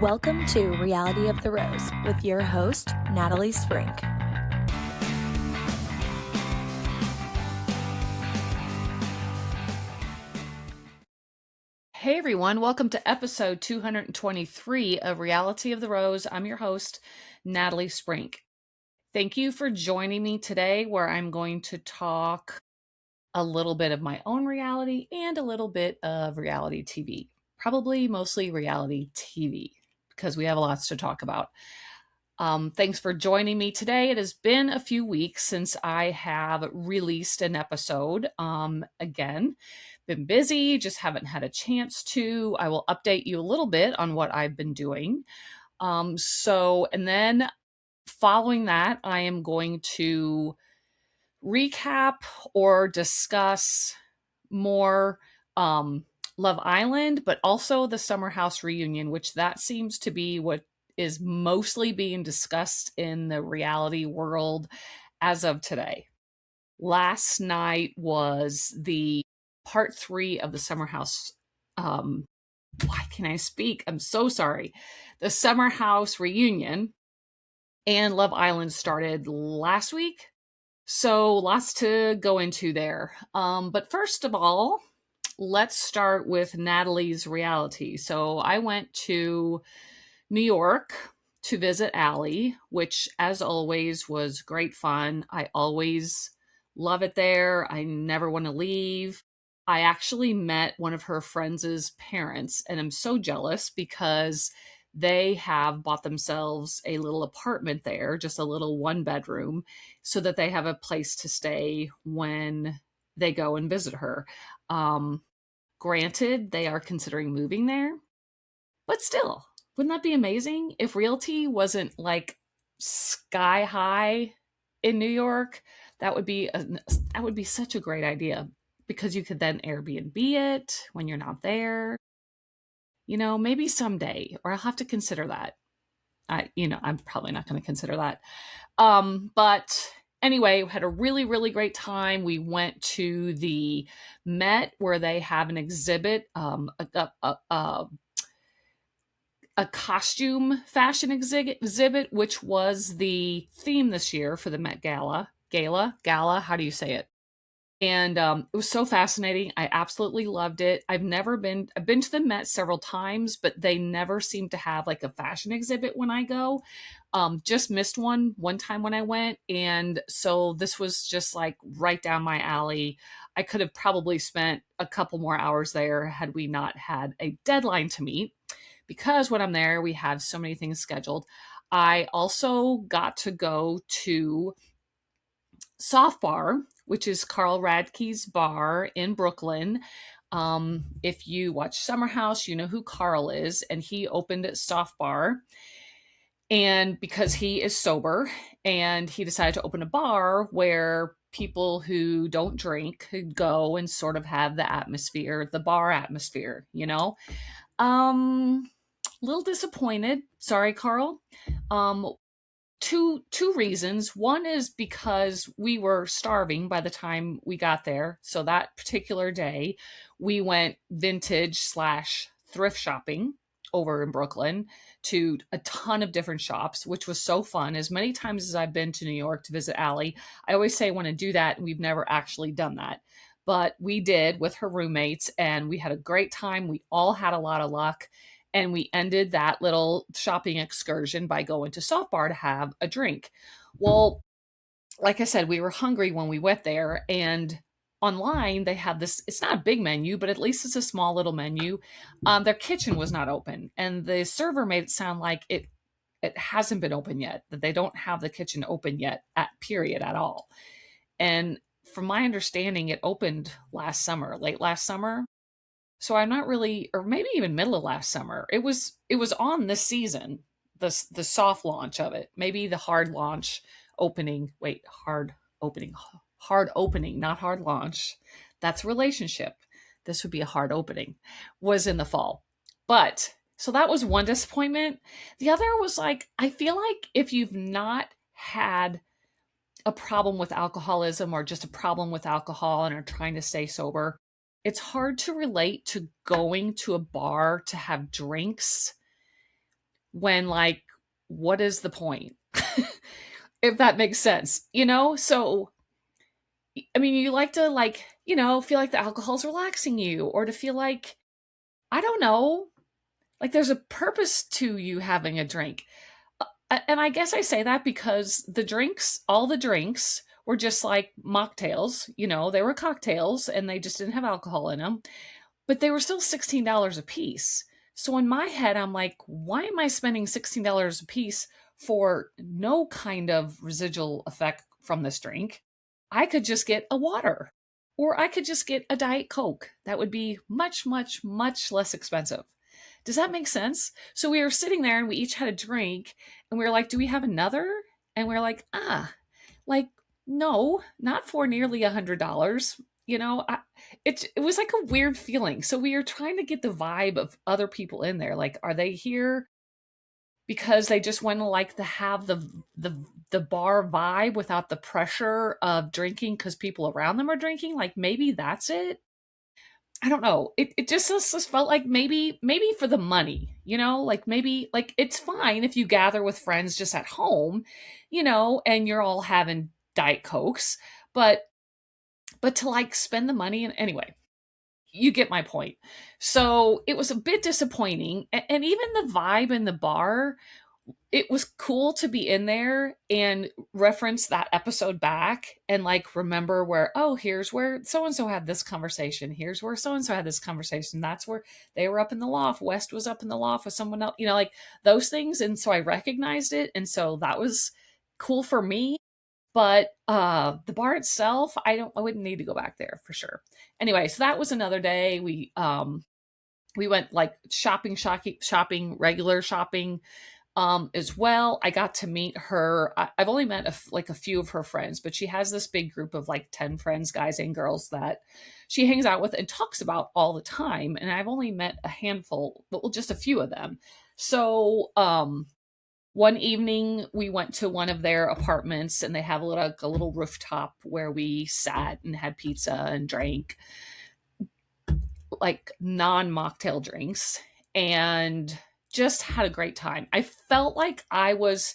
Welcome to Reality of the Rose with your host, Natalie Sprink. Hey everyone, welcome to episode 223 of Reality of the Rose. I'm your host, Natalie Sprink. Thank you for joining me today, where I'm going to talk a little bit of my own reality and a little bit of reality TV. Probably mostly reality TV, because we have lots to talk about. Thanks for joining me today. It has been a few weeks since I have released an episode. Again, been busy, just haven't had a chance to. I will update you a little bit on what I've been doing. And then following that, I am going to recap or discuss more Love Island, but also the Summer House reunion, which that seems to be what is mostly being discussed in the reality world as of today. Last night was the part 3 of the Summer House. Why can I speak? I'm so sorry. The Summer House reunion and Love Island started last week. So lots to go into there. But first of all, let's start with Natalie's reality. So I went to New York to visit Allie, which, as always, was great fun. I always love it there. I never want to leave. I actually met one of her friends' parents, and I'm so jealous because they have bought themselves a little apartment there, just a little 1-bedroom, so that they have a place to stay when they go and visit her. Granted, they are considering moving there, but still, wouldn't that be amazing if realty wasn't like sky high in New York? That would be such a great idea, because you could then Airbnb it when you're not there. Maybe someday, or I'll have to consider that. I'm probably not going to consider that. But anyway, we had a really, really great time. We went to the Met, where they have an exhibit, a costume fashion exhibit, which was the theme this year for the Met Gala. How do you say it? And it was so fascinating. I absolutely loved it. I've been to the Met several times, but they never seem to have like a fashion exhibit when I go. Just missed one time when I went. And so this was just like right down my alley. I could have probably spent a couple more hours there had we not had a deadline to meet, because when I'm there, we have so many things scheduled. I also got to go to Soft Bar, which is Carl Radke's bar in Brooklyn. If you watch Summer House, you know who Carl is, and he opened Soft Bar. And because he is sober, and he decided to open a bar where people who don't drink could go and sort of have the atmosphere, the bar atmosphere, little disappointed. Sorry, Carl. Two reasons. One is because we were starving by the time we got there. So that particular day, we went vintage/thrift shopping over in Brooklyn to a ton of different shops, which was so fun. As many times as I've been to New York to visit Allie, I always say I want to do that, and we've never actually done that. But we did with her roommates, and we had a great time. We all had a lot of luck. And we ended that little shopping excursion by going to Soft Bar to have a drink. Well, like I said, we were hungry when we went there, and online they have this, it's not a big menu, but at least it's a small little menu. Their kitchen was not open, and the server made it sound like it hasn't been open yet, that they don't have the kitchen open yet at all. And from my understanding, it opened late last summer. So I'm not really, or maybe even middle of last summer. It was on this season, the soft launch of it. Maybe the hard launch opening. Wait, hard opening, not hard launch. That's a relationship. This would be a hard opening. Was in the fall. But so that was one disappointment. The other was like, I feel like if you've not had a problem with alcoholism, or just a problem with alcohol and are trying to stay sober, it's hard to relate to going to a bar to have drinks when like, what is the point? If that makes sense, you know? So, I mean, you like to like, you know, feel like the alcohol's relaxing you or to feel like, I don't know, like there's a purpose to you having a drink. And I guess I say that because the drinks, all the drinks were just like mocktails, you know, they were cocktails and they just didn't have alcohol in them, but they were still $16 a piece. So in my head, I'm like, why am I spending $16 a piece for no kind of residual effect from this drink? I could just get a water or I could just get a Diet Coke. That would be much, much, much less expensive. Does that make sense? So we were sitting there and we each had a drink and we were like, do we have another? And we are like, like, no, not for nearly $100. You know, it was like a weird feeling. So we were trying to get the vibe of other people in there. Like, are they here because they just want to like to have the bar vibe without the pressure of drinking because people around them are drinking? Like maybe that's it. I don't know. It just felt like maybe for the money, you know, like maybe like it's fine if you gather with friends just at home, you know, and you're all having Diet Cokes, but to like spend the money and anyway, you get my point. So it was a bit disappointing. And even the vibe in the bar, it was cool to be in there and reference that episode back and like remember where, oh, here's where so and so had this conversation. Here's where so and so had this conversation. That's where they were up in the loft. West was up in the loft with someone else, you know, like those things. And so I recognized it. And so that was cool for me. But the bar itself, I wouldn't need to go back there for sure. Anyway, so that was another day. We went like shopping, regular shopping as well. I got to meet her. I've only met like a few of her friends, but she has this big group of like 10 friends, guys and girls, that she hangs out with and talks about all the time. And I've only met a handful, well, just a few of them. So, one evening we went to one of their apartments and they have a little rooftop where we sat and had pizza and drank like non-mocktail drinks and just had a great time. I felt like I was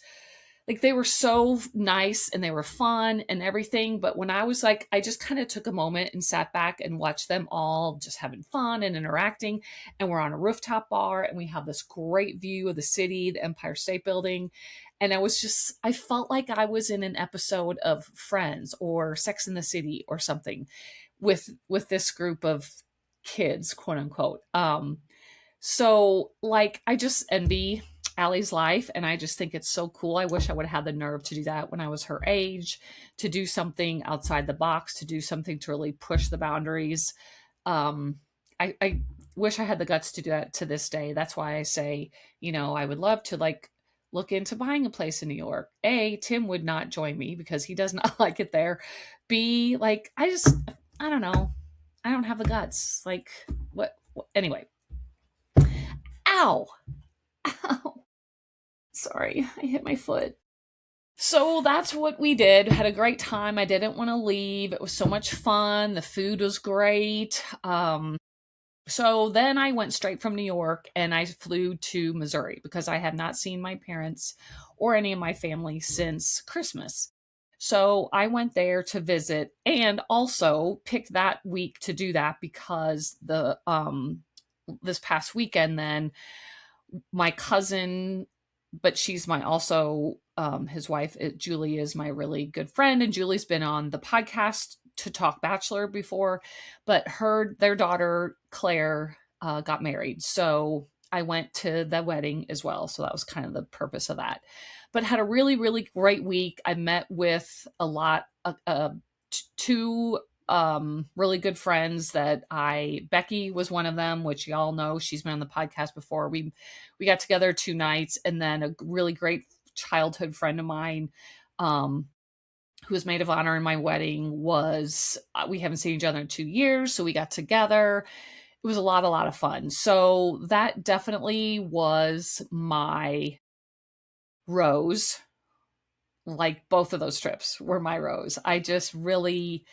like they were so nice and they were fun and everything, but when I was like I just kind of took a moment and sat back and watched them all just having fun and interacting, and we're on a rooftop bar and we have this great view of the city, the Empire State Building, and I felt like I was in an episode of Friends or Sex in the City or something with this group of kids, quote unquote. So like I just envy Allie's life and I just think it's so cool. I wish I would have had the nerve to do that when I was her age, to do something outside the box, to do something to really push the boundaries. Um, I wish I had the guts to do that to this day. That's why I say, you know, I would love to like look into buying a place in New York. A, Tim would not join me because he does not like it there. B, like I don't know. I don't have the guts. Like what anyway. Ow. Ow. Sorry, I hit my foot. So that's what we did. Had a great time. I didn't want to leave. It was so much fun. The food was great. So then I went straight from New York and I flew to Missouri because I had not seen my parents or any of my family since Christmas. So I went there to visit and also picked that week to do that because the this past weekend then my cousin, but she's my also his wife, Julie, is my really good friend, and Julie's been on the podcast to talk Bachelor before, but their daughter Claire got married, so I went to the wedding as well. So that was kind of the purpose of that. But had a really really great week. I met with a lot, two really good friends that Becky was one of them, which y'all know, she's been on the podcast before. We got together 2 nights, and then a really great childhood friend of mine who was maid of honor in my wedding was we haven't seen each other in 2 years, so we got together. It was a lot of fun. So that definitely was my rose. Like both of those trips were my rose. I just really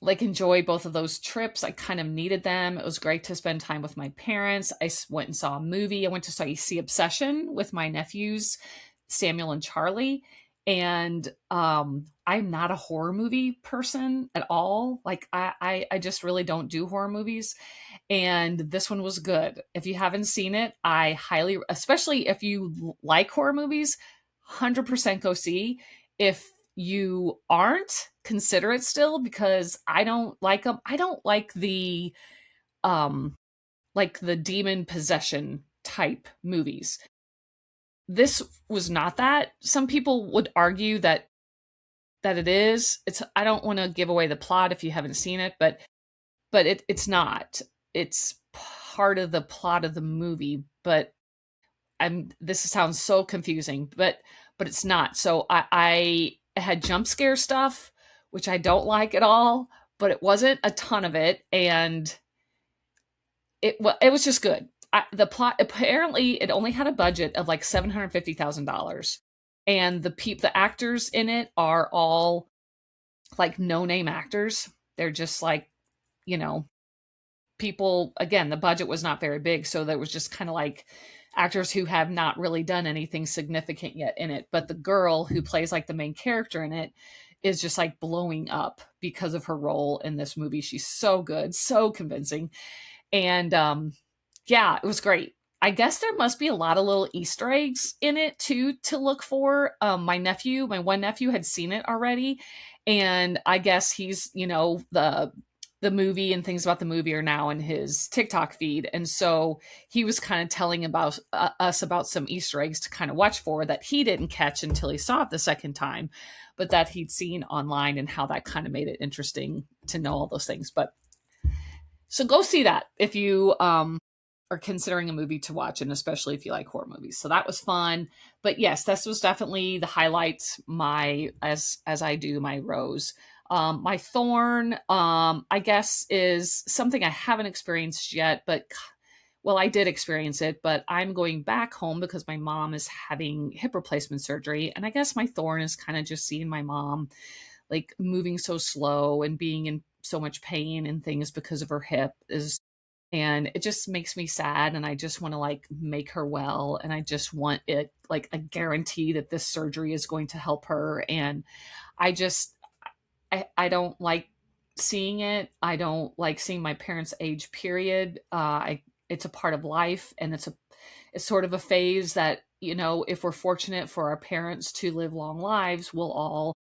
like enjoy both of those trips. I kind of needed them. It was great to spend time with my parents. Went and saw a movie. I went to see Obsession with my nephews, Samuel and Charlie. And I'm not a horror movie person at all. Like I just really don't do horror movies. And this one was good. If you haven't seen it, I highly, especially if you like horror movies, 100% go see. If you aren't, consider it still, because I don't like them. I don't um like the demon possession type movies. This was not that. Some people would argue that it is. It's I don't want to give away the plot if you haven't seen it, but it's not. It's part of the plot of the movie, but I'm this sounds so confusing, but it's not. So I had jump scare stuff, which I don't like at all, but it wasn't a ton of it, and it was just good. The plot, apparently it only had a budget of like $750,000, and the actors in it are all like no name actors. They're just like, you know, people. Again, the budget was not very big, so there was just kind of like actors who have not really done anything significant yet in it. But the girl who plays like the main character in it is just like blowing up because of her role in this movie. She's so good, so convincing. And yeah, it was great. I guess there must be a lot of little Easter eggs in it too to look for. My one nephew had seen it already, and I guess he's, the movie and things about the movie are now in his TikTok feed, and so he was kind of telling about us about some Easter eggs to kind of watch for that he didn't catch until he saw it the second time, but that he'd seen online, and how that kind of made it interesting to know all those things. But so go see that if you are considering a movie to watch, and especially if you like horror movies. So that was fun. But yes, this was definitely the highlights. As I do my rose. My thorn, I guess, is something I haven't experienced yet, but well, I did experience it, but I'm going back home because my mom is having hip replacement surgery. And I guess my thorn is kind of just seeing my mom like moving so slow and being in so much pain and things because of her hip is, and it just makes me sad, and I just want to like make her well, and I just want it like a guarantee that this surgery is going to help her. And I just I don't like seeing it. I don't like seeing my parents age, period. It's a part of life, and it's sort of a phase that, if we're fortunate for our parents to live long lives, we'll all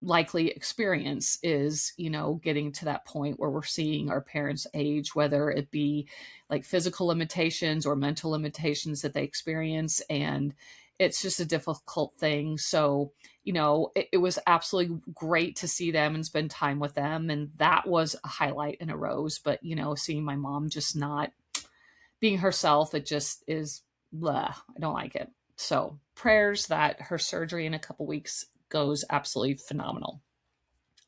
likely experience, is getting to that point where we're seeing our parents age, whether it be like physical limitations or mental limitations that they experience. And it's just a difficult thing. So it was absolutely great to see them and spend time with them, and that was a highlight in a rose. But seeing my mom just not being herself, it just is blah. I don't like it. So prayers that her surgery in a couple weeks goes absolutely phenomenal.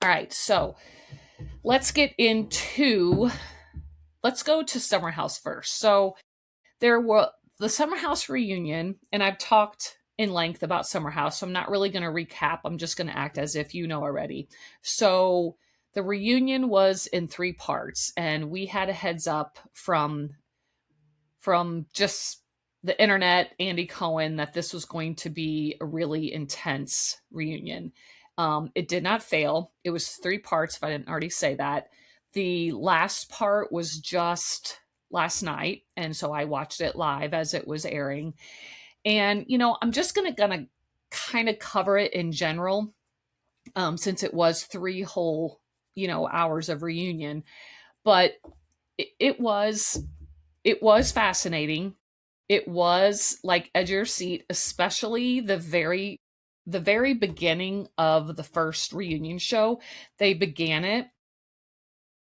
All right, so let's go to Summer House first. So there were the Summer House reunion, and I've talked in length about Summer House, so I'm not really going to recap. I'm just going to act as if you know already. So the reunion was in 3 parts, and we had a heads up from just the internet, Andy Cohen, that this was going to be a really intense reunion. It did not fail. It was 3 parts, if I didn't already say that. The last part was just last night, and so I watched it live as it was airing. And I'm just gonna kind of cover it in general, since it was 3 whole hours of reunion. But it was fascinating. It was like edge of your seat, especially the very beginning of the first reunion show. They began it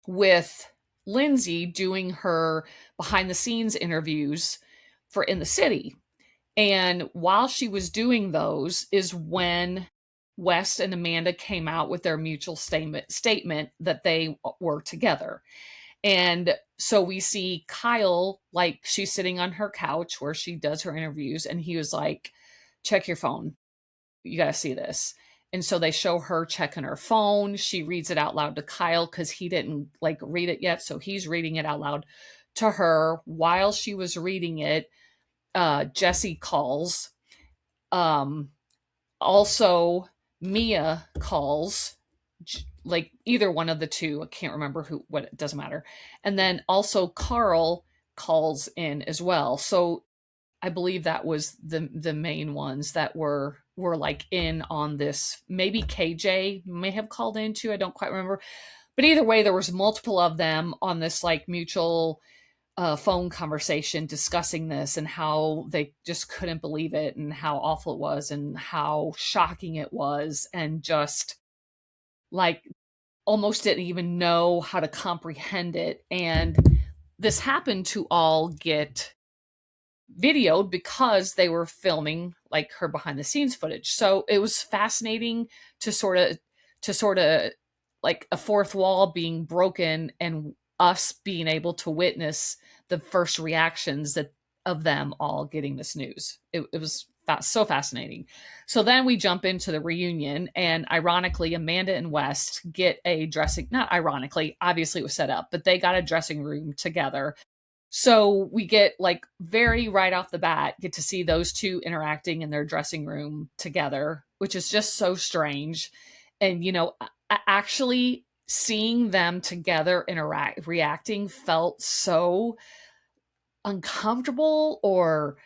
with Lindsay doing her behind the scenes interviews for In the City. And while she was doing those is when West and Amanda came out with their mutual statement that they were together. And so we see Kyle, like she's sitting on her couch where she does her interviews, and he was like, check your phone. You got to see this. And so they show her checking her phone. She reads it out loud to Kyle because he didn't like read it yet. So he's reading it out loud to her. While she was reading it, Jesse calls. Um, Also, Mia calls, like either one of the two. I can't remember what, it doesn't matter. And then also Carl calls in as well. So I believe that was the main ones that were like in on this. Maybe KJ may have called in too. I don't quite remember. But either way, there was multiple of them on this like mutual phone conversation discussing this and how they just couldn't believe it and how awful it was and how shocking it was, and just like almost didn't even know how to comprehend it. And this happened to all get videoed because they were filming like her behind the scenes footage. So it was fascinating to sort of like a fourth wall being broken and us being able to witness the first reactions that of them all getting this news. It was so fascinating. So then we jump into the reunion, and ironically, Amanda and West get a dressing, not ironically, obviously it was set up, but they got a dressing room together. So we get like very right off the bat, get to see those two interacting in their dressing room together, which is just so strange. And, actually seeing them together reacting felt so uncomfortable or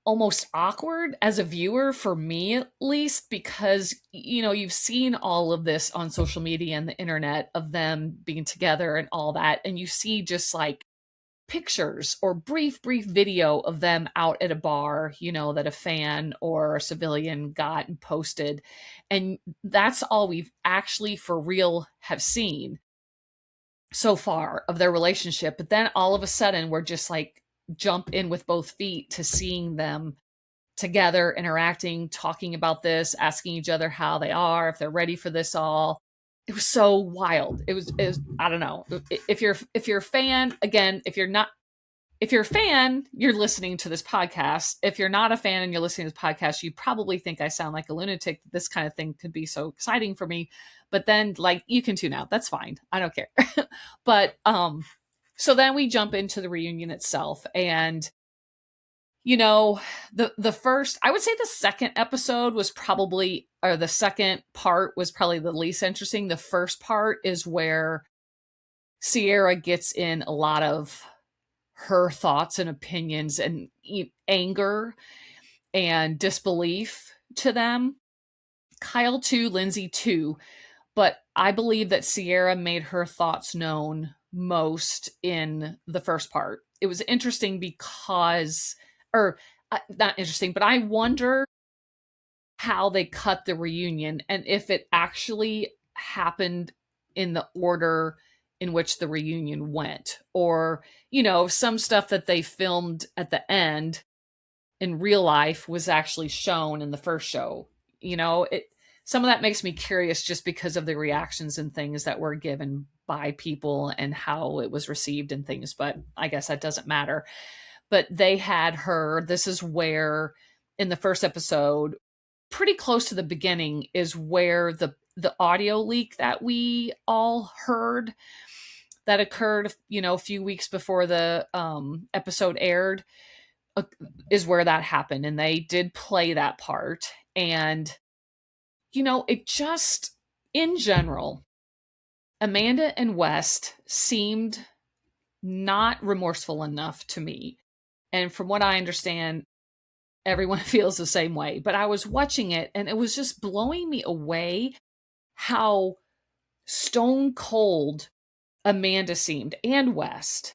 almost awkward as a viewer, for me at least, because you've seen all of this on social media and the internet of them being together and all that, and you see just like pictures or brief video of them out at a bar, that a fan or a civilian got and posted, and that's all we've actually for real have seen so far of their relationship. But then all of a sudden we're just like jump in with both feet to seeing them together, interacting, talking about this, asking each other how they are, if they're ready for this all. It was so wild. It was I don't know. If you're a fan, again, if you're a fan, you're listening to this podcast. If you're not a fan and you're listening to this podcast, you probably think I sound like a lunatic. This kind of thing could be so exciting for me. But then like you can tune out. That's fine. I don't care. But so then we jump into the reunion itself, and the first, I would say the second episode was probably, or the second part was probably the least interesting. The first part is where Ciara gets in a lot of her thoughts and opinions and anger and disbelief to them. Kyle too, Lindsay too, but I believe that Ciara made her thoughts known most in the first part. It was interesting because, or not interesting, but I wonder how they cut the reunion and if it actually happened in the order in which the reunion went, or some stuff that they filmed at the end in real life was actually shown in the first show. Some of that makes me curious just because of the reactions and things that were given by people and how it was received and things, but I guess that doesn't matter. But they had her, this is where in the first episode, pretty close to the beginning, is where the audio leak that we all heard that occurred, a few weeks before the episode aired, is where that happened. And they did play that part. And, it just, in general, Amanda and West seemed not remorseful enough to me. And from what I understand, everyone feels the same way. But I was watching it and it was just blowing me away how stone cold Amanda seemed, and West.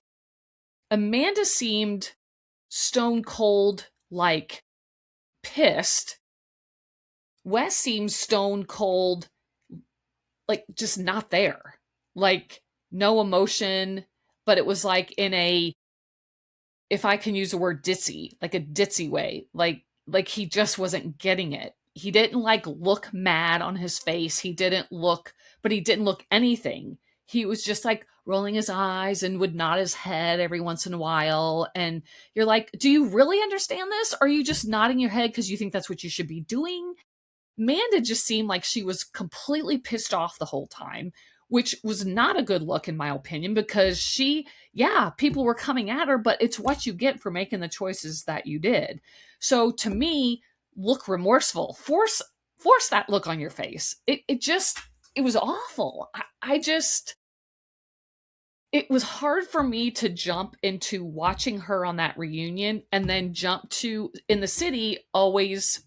Amanda seemed stone cold, like pissed. West seems stone cold, like just not there. Like no emotion, but it was like in a, if I can use the word ditzy, like a ditzy way, like he just wasn't getting it. He didn't like look mad on his face. He didn't look anything. He was just like rolling his eyes and would nod his head every once in a while. And you're like, do you really understand this? Or are you just nodding your head because you think that's what you should be doing? Amanda just seemed like she was completely pissed off the whole time, which was not a good look in my opinion, because people were coming at her, but it's what you get for making the choices that you did. So to me, look remorseful. Force that look on your face. It was awful. It was hard for me to jump into watching her on that reunion and then jump to in the city always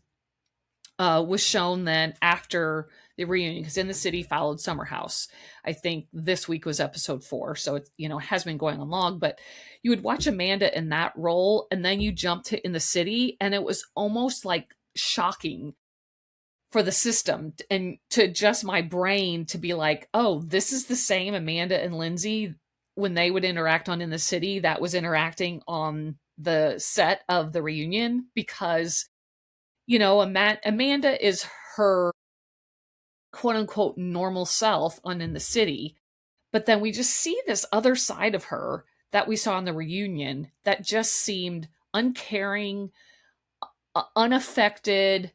was shown then after the reunion, because In the City followed Summer House. I think this week was episode 4, so it has been going on long. But you would watch Amanda in that role, and then you jump to In the City, and it was almost like shocking for the system and to just my brain to be like, oh, this is the same Amanda and Lindsay when they would interact on In the City that was interacting on the set of the reunion, because Amanda is her quote unquote normal self on In the City. But then we just see this other side of her that we saw in the reunion that just seemed uncaring, unaffected.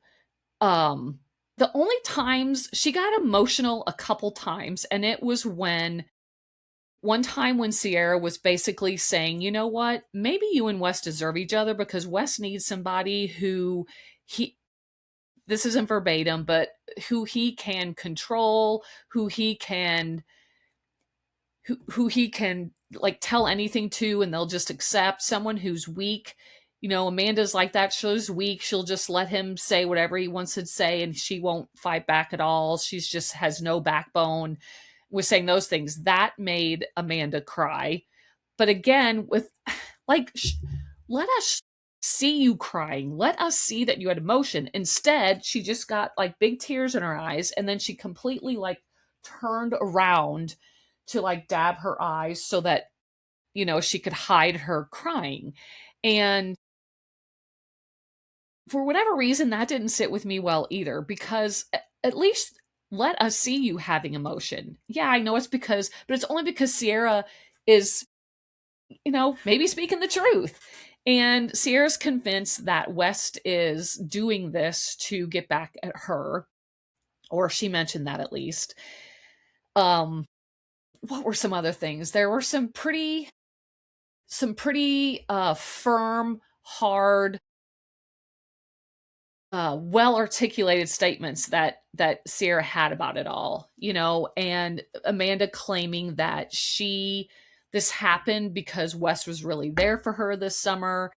The only times she got emotional a couple times, and it was one time when Ciara was basically saying, you know what, maybe you and Wes deserve each other, because Wes needs somebody who this isn't verbatim, but who he can control, who he can like tell anything to, and they'll just accept. Someone who's weak. Amanda's like that. She's weak. She'll just let him say whatever he wants to say, and she won't fight back at all. She's just has no backbone. Was saying those things that made Amanda cry. But again, with like, let us see you crying. Let us see that you had emotion. Instead, she just got like big tears in her eyes, and then she completely like turned around to like dab her eyes so that she could hide her crying. And for whatever reason, that didn't sit with me well either, because at least let us see you having emotion. Yeah, I know but it's only because Ciara is maybe speaking the truth. And Ciara's convinced that West is doing this to get back at her, or she mentioned that at least. What were some other things? There were some pretty firm, hard, well-articulated statements that Ciara had about it all, and Amanda claiming that this happened because Wes was really there for her this summer,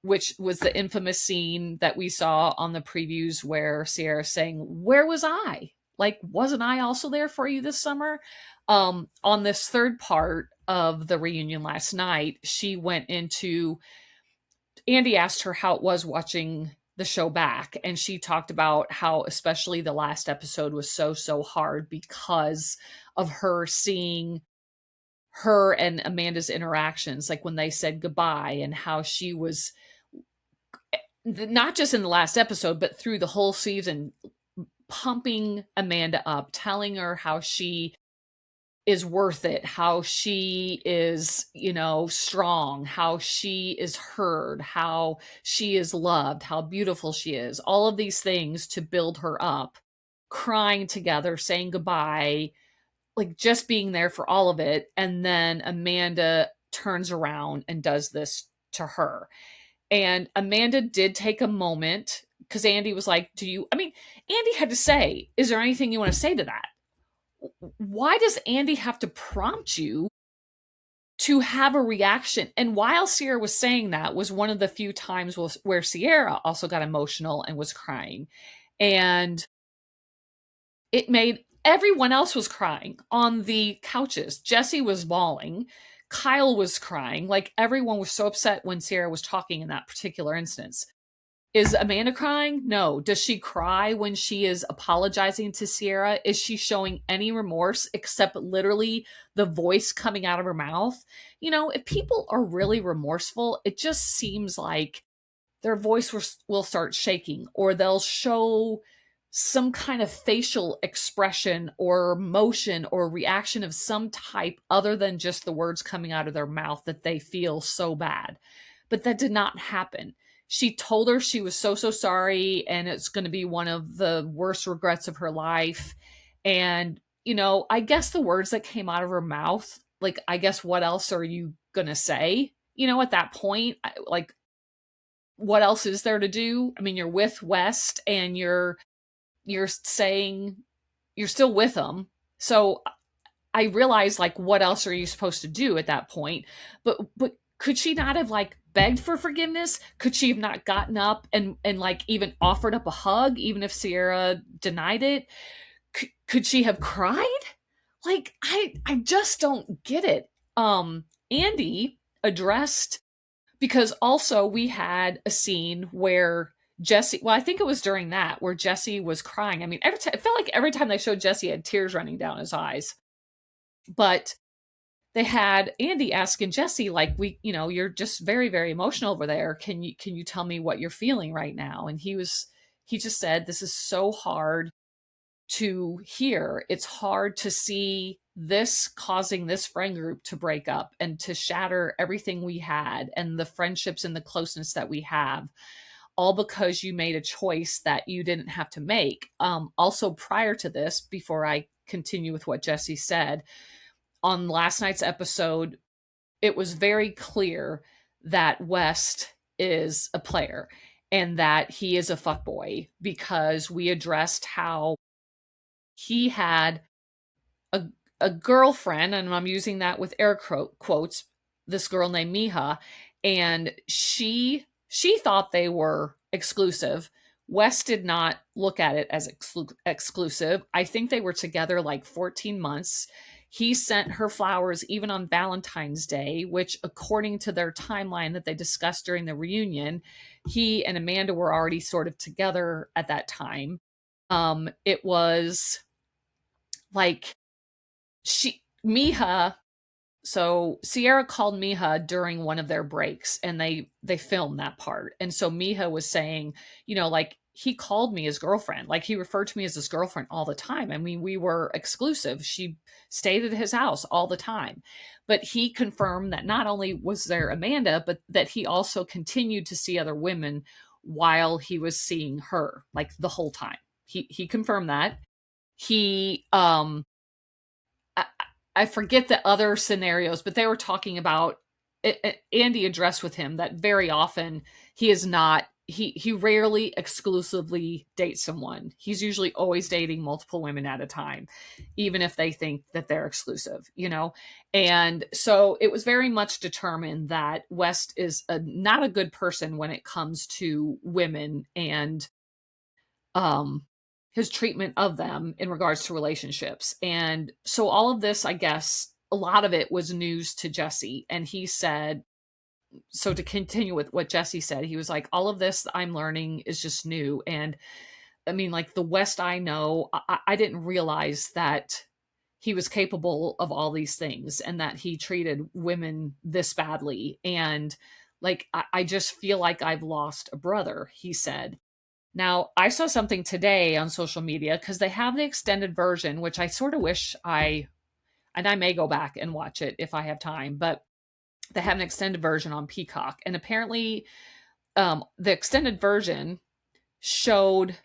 which was the infamous scene that we saw on the previews where Ciara's saying, where was I? Like, wasn't I also there for you this summer? On this third part of the reunion last night, she went into, Andy asked her how it was watching the show back, and she talked about how especially the last episode was so hard because of her seeing her and Amanda's interactions, like when they said goodbye, and how she was not just in the last episode, but through the whole season, pumping Amanda up, telling her how she is worth it, how she is, strong, how she is heard, how she is loved, how beautiful she is, all of these things to build her up, crying together, saying goodbye, like just being there for all of it. And then Amanda turns around and does this to her. And Amanda did take a moment, because Andy was like, Andy had to say, is there anything you want to say to that? Why does Andy have to prompt you to have a reaction? And while Ciara was saying that, was one of the few times where Ciara also got emotional and was crying. And it made everyone else was crying on the couches. Jesse was bawling. Kyle was crying. Like, everyone was so upset when Ciara was talking in that particular instance. Is Amanda crying? No. Does she cry when she is apologizing to Ciara? Is she showing any remorse except literally the voice coming out of her mouth? If people are really remorseful, it just seems like their voice will start shaking, or they'll show some kind of facial expression or motion or reaction of some type other than just the words coming out of their mouth that they feel so bad. But that did not happen. she told her she was so sorry and it's going to be one of the worst regrets of her life. And, I guess the words that came out of her mouth, like, I guess what else are you going to say? At that point, like, what else is there to do? I mean, you're with West and you're saying you're still with him. So I realized, like, what else are you supposed to do at that point? But could she not have, like, begged for forgiveness? Could she have not gotten up and like even offered up a hug, even if Ciara denied it? Could she have cried? Like, I just don't get it. Andy addressed, because also we had a scene where Jesse, well, I think it was during that where Jesse was crying. I mean, every time, it felt like every time they showed Jesse, he had tears running down his eyes. But they had Andy asking Jesse, like, you're just very, very emotional over there. Can you tell me what you're feeling right now? And he just said, this is so hard to hear. It's hard to see this causing this friend group to break up and to shatter everything we had and the friendships and the closeness that we have, all because you made a choice that you didn't have to make. Also, prior to this, before I continue with what Jesse said, on last night's episode, it was very clear that West is a player and that he is a fuckboy, because we addressed how he had a, a girlfriend, and I'm using that with air quotes, this girl named Miha, and she thought they were exclusive. Wes did not look at it as exclusive. I think they were together like 14 months. He sent her flowers even on Valentine's Day, which, according to their timeline that they discussed during the reunion, he and Amanda were already sort of together at that time. It was like Miha, so Ciara called Miha during one of their breaks, and they filmed that part. And so Miha was saying, like, he called me his girlfriend. Like, he referred to me as his girlfriend all the time. I mean, we were exclusive. She stayed at his house all the time. But he confirmed that not only was there Amanda, but that he also continued to see other women while he was seeing her, like, the whole time. He confirmed that. He I, I forget the other scenarios, but they were talking about Andy addressed with him that very often he is not, he rarely exclusively dates someone. He's usually always dating multiple women at a time, even if they think that they're exclusive, And so it was very much determined that West is not a good person when it comes to women and his treatment of them in regards to relationships. And so all of this, I guess, a lot of it was news to Jesse. And he said, so to continue with what Jesse said, he was like, all of this I'm learning is just new. And I mean, like, the West I know, I didn't realize that he was capable of all these things and that he treated women this badly. And like, I just feel like I've lost a brother, he said. Now, I saw something today on social media, because they have the extended version, which I sort of wish and I may go back and watch it if I have time, but they have an extended version on Peacock. And apparently, the extended version showed,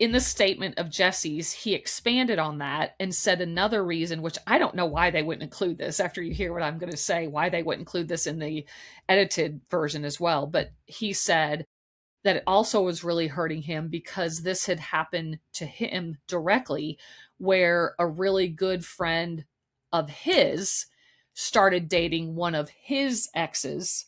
in the statement of Jesse's, he expanded on that and said another reason, which I don't know why they wouldn't include this after you hear what I'm going to say, why they wouldn't include this in the edited version as well. But he said that it also was really hurting him because this had happened to him directly, where a really good friend of his started dating one of his exes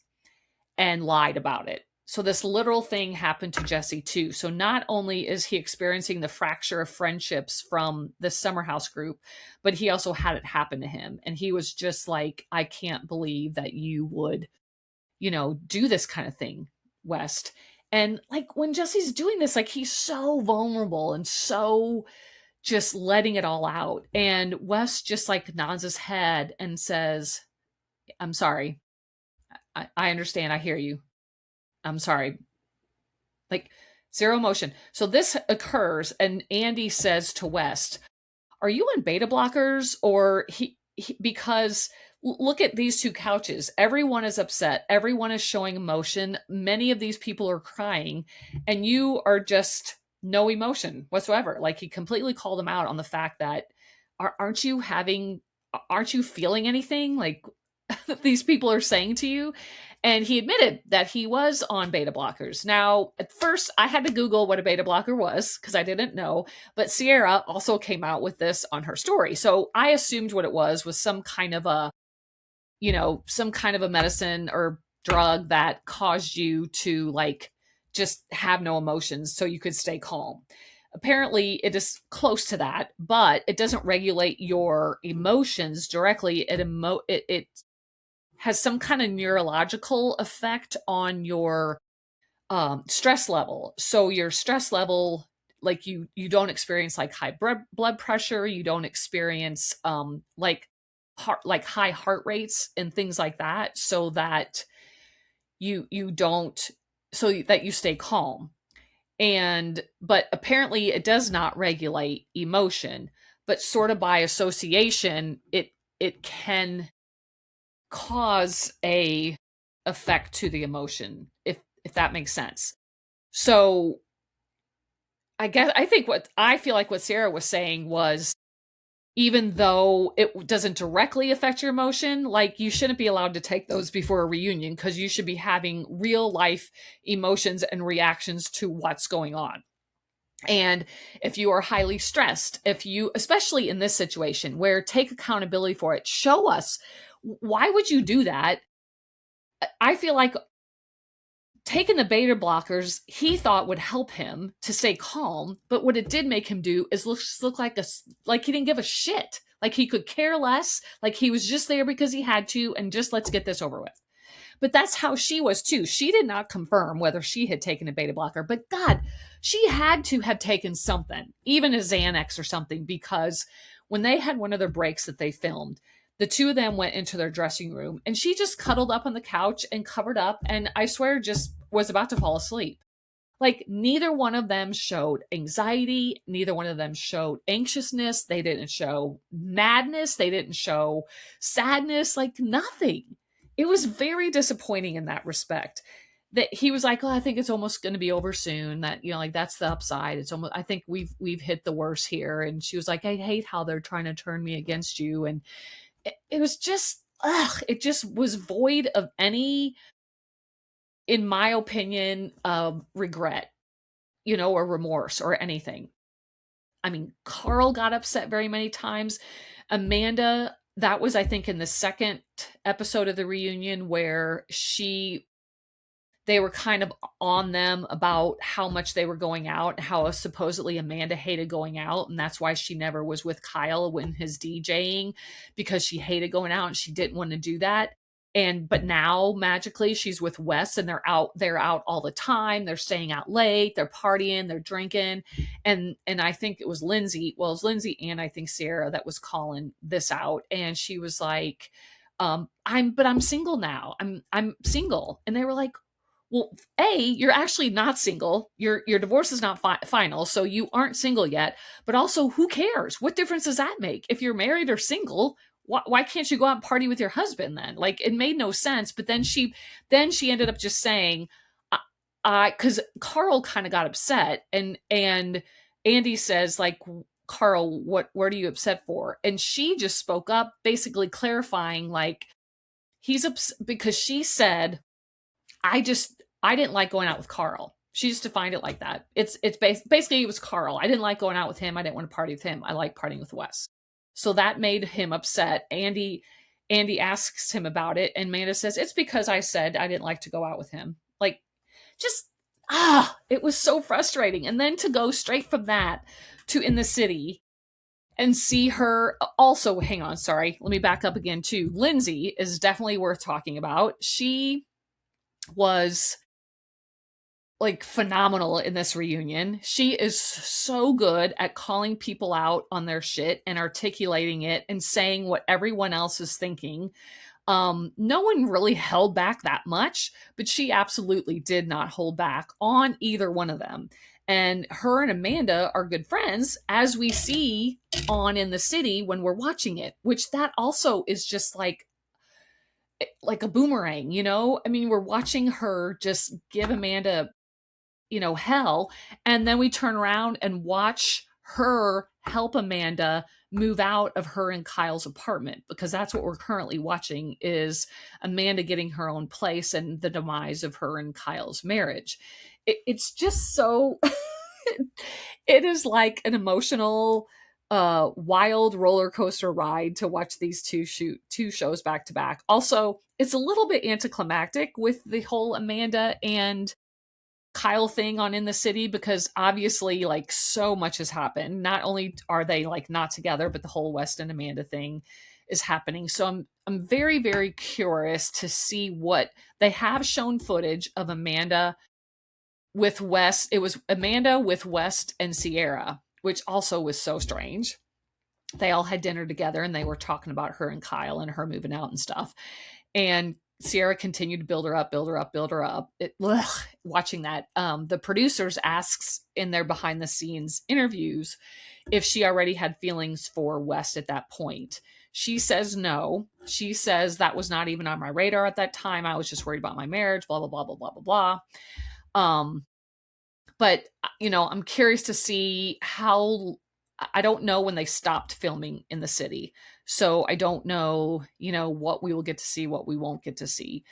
and lied about it. So this literal thing happened to Jesse too. So not only is he experiencing the fracture of friendships from the summer house group, but he also had it happen to him. And he was just like, I can't believe that you would, do this kind of thing, West. And like, when Jesse's doing this, like, he's so vulnerable and so just letting it all out. And Wes just like nods his head and says, I'm sorry. I understand. I hear you. I'm sorry. Like, zero emotion. So this occurs, and Andy says to West, are you on beta blockers? Or because look at these two couches. Everyone is upset. Everyone is showing emotion. Many of these people are crying, and you are just no emotion whatsoever. Like, he completely called them out on the fact that aren't you feeling anything like these people are saying to you? And he admitted that he was on beta blockers. Now, at first, I had to Google what a beta blocker was because I didn't know. But Ciara also came out with this on her story. So I assumed what it was some kind of a, some kind of a medicine or drug that caused you to like just have no emotions so you could stay calm. Apparently, it is close to that, but it doesn't regulate your emotions directly. It has some kind of neurological effect on your stress level. So your stress level, like you don't experience like high blood pressure, you don't experience like high heart rates and things like that, so that you don't, so that you stay calm. And but apparently it does not regulate emotion, but sort of by association, it can cause a effect to the emotion, if that makes sense. So I think what I feel like what Ciara was saying was, even though it doesn't directly affect your emotion, like, you shouldn't be allowed to take those before a reunion, because you should be having real life emotions and reactions to what's going on. And if you are highly stressed, especially in this situation where take accountability for it, show us why would you do that? I feel like taking the beta blockers he thought would help him to stay calm, but what it did make him do is look like he didn't give a shit, like he could care less, like he was just there because he had to, and just let's get this over with. But that's how she was too. She did not confirm whether she had taken a beta blocker, but God, she had to have taken something, even a Xanax or something, because when they had one of their breaks that they filmed, the two of them went into their dressing room and she just cuddled up on the couch and covered up, and I swear just was about to fall asleep. Like, neither one of them showed anxiety. Neither one of them showed anxiousness. They didn't show madness. They didn't show sadness, like nothing. It was very disappointing in that respect. That he was like, "Oh, I think it's almost going to be over soon." That, like, that's the upside. It's almost, I think we've hit the worst here. And she was like, "I hate how they're trying to turn me against you." And it was just, it just was void of any, in my opinion, regret, or remorse or anything. I mean, Carl got upset very many times. Amanda, that was, I think, in the second episode of the reunion where they were kind of on them about how much they were going out, how supposedly Amanda hated going out, and that's why she never was with Kyle when his DJing, because she hated going out and she didn't want to do that. But now magically she's with Wes and they're out all the time. They're staying out late, they're partying, they're drinking. And I think it was Lindsay, and I think Ciara that was calling this out. And she was like, I'm single now. I'm single. And they were like, well, you're actually not single. Your divorce is not final, so you aren't single yet. But also, who cares? What difference does that make? If you're married or single, why can't you go out and party with your husband then? Like, it made no sense. But then she ended up just saying, because Carl kind of got upset, and Andy says, like, "Carl, what are you upset for?" And she just spoke up, basically clarifying, like, he's upset because she said, I didn't like going out with Carl. She just defined it like that. It's basically, it was Carl. I didn't like going out with him. I didn't want to party with him. I like partying with Wes. So that made him upset. Andy asks him about it, and Amanda says, it's because I said I didn't like to go out with him. Like, just it was so frustrating. And then to go straight from that to in the city and see her also, hang on, sorry, let me back up again too. Lindsay is definitely worth talking about. She was like phenomenal in this reunion. She is so good at calling people out on their shit and articulating it and saying what everyone else is thinking. No one really held back that much, but she absolutely did not hold back on either one of them. And her and Amanda are good friends, as we see on In the City when we're watching it, which that also is just like, like a boomerang, you know? I mean, we're watching her just give Amanda, hell. And then we turn around and watch her help Amanda move out of her and Kyle's apartment, because that's what we're currently watching, is Amanda getting her own place and the demise of her and Kyle's marriage. It's just so it is like an emotional wild roller coaster ride to watch these two shows back to back. Also, it's a little bit anticlimactic with the whole Amanda and Kyle thing on In the City, because obviously like so much has happened. Not only are they like not together, but the whole West and Amanda thing is happening. So I'm very, very curious to see what they have shown footage of Amanda with West. It was Amanda with West and Ciara, which also was so strange. They all had dinner together and they were talking about her and Kyle and her moving out and stuff. And Ciara continued to build her up, build her up, build her up. Watching that, the producers asks in their behind the scenes interviews if she already had feelings for West at that point. She says no. She says that was not even on my radar at that time. I was just worried about my marriage, blah, blah, blah, blah, blah, blah, blah. But, I'm curious to see how. I don't know when they stopped filming In the City. So I don't know, what we will get to see, what we won't get to see.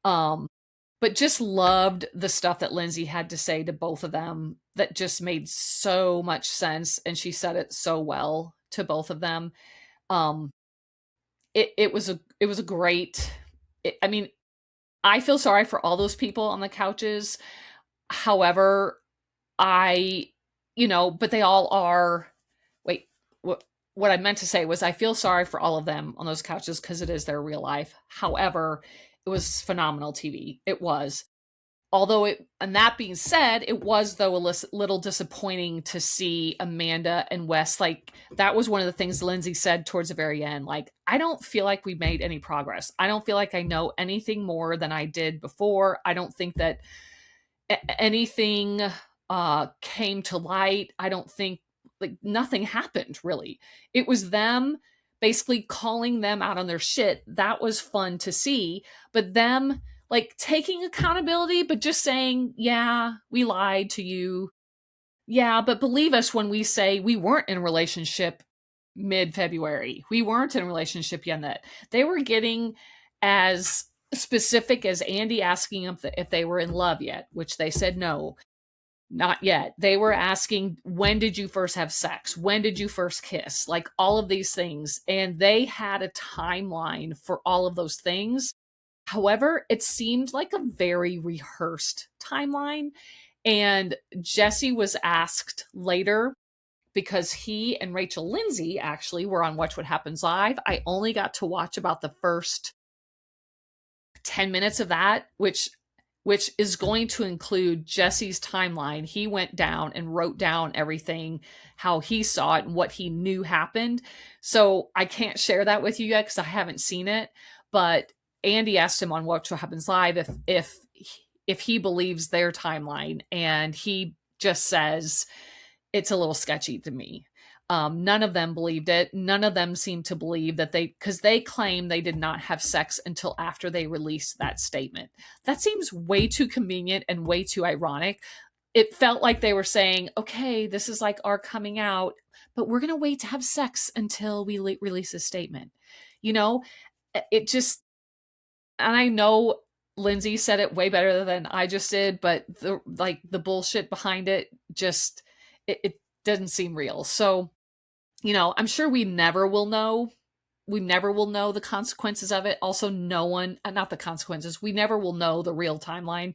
But just loved the stuff that Lindsay had to say to both of them that just made so much sense. And she said it so well to both of them. It was a great, I mean, I feel sorry for all those people on the couches. However, but they all are. Wait, what I meant to say was I feel sorry for all of them on those couches because it is their real life. However, it was phenomenal TV. It was. And that being said, it was though a little disappointing to see Amanda and Wes. Like, that was one of the things Lindsay said towards the very end. Like, I don't feel like we made any progress. I don't feel like I know anything more than I did before. I don't think that anything came to light. I don't think, like, nothing happened really. It was them basically calling them out on their shit. That was fun to see, but them like taking accountability, but just saying, yeah, we lied to you. Yeah, but believe us when we say we weren't in a relationship mid-February. We weren't in a relationship yet. They were getting as specific as Andy asking them if they were in love yet, which they said no, not yet. They were asking, when did you first have sex? When did you first kiss? Like, all of these things. And they had a timeline for all of those things. However, it seemed like a very rehearsed timeline. And Jesse was asked later, because he and Rachel Lindsay actually were on Watch What Happens Live. I only got to watch about the first 10 minutes of that, which is going to include Jesse's timeline. He went down and wrote down everything, how he saw it and what he knew happened. So I can't share that with you yet because I haven't seen it. But Andy asked him on What Happens Live if he believes their timeline, and he just says it's a little sketchy to me. None of them believed it. None of them seemed to believe that because they claim they did not have sex until after they released that statement. That seems way too convenient and way too ironic. It felt like they were saying, okay, this is like our coming out, but we're going to wait to have sex until we release a statement. It just, and I know Lindsay said it way better than I just did, but the bullshit behind it just, it doesn't seem real. So, I'm sure we never will know. We never will know the consequences of it. Also, not the consequences. We never will know the real timeline.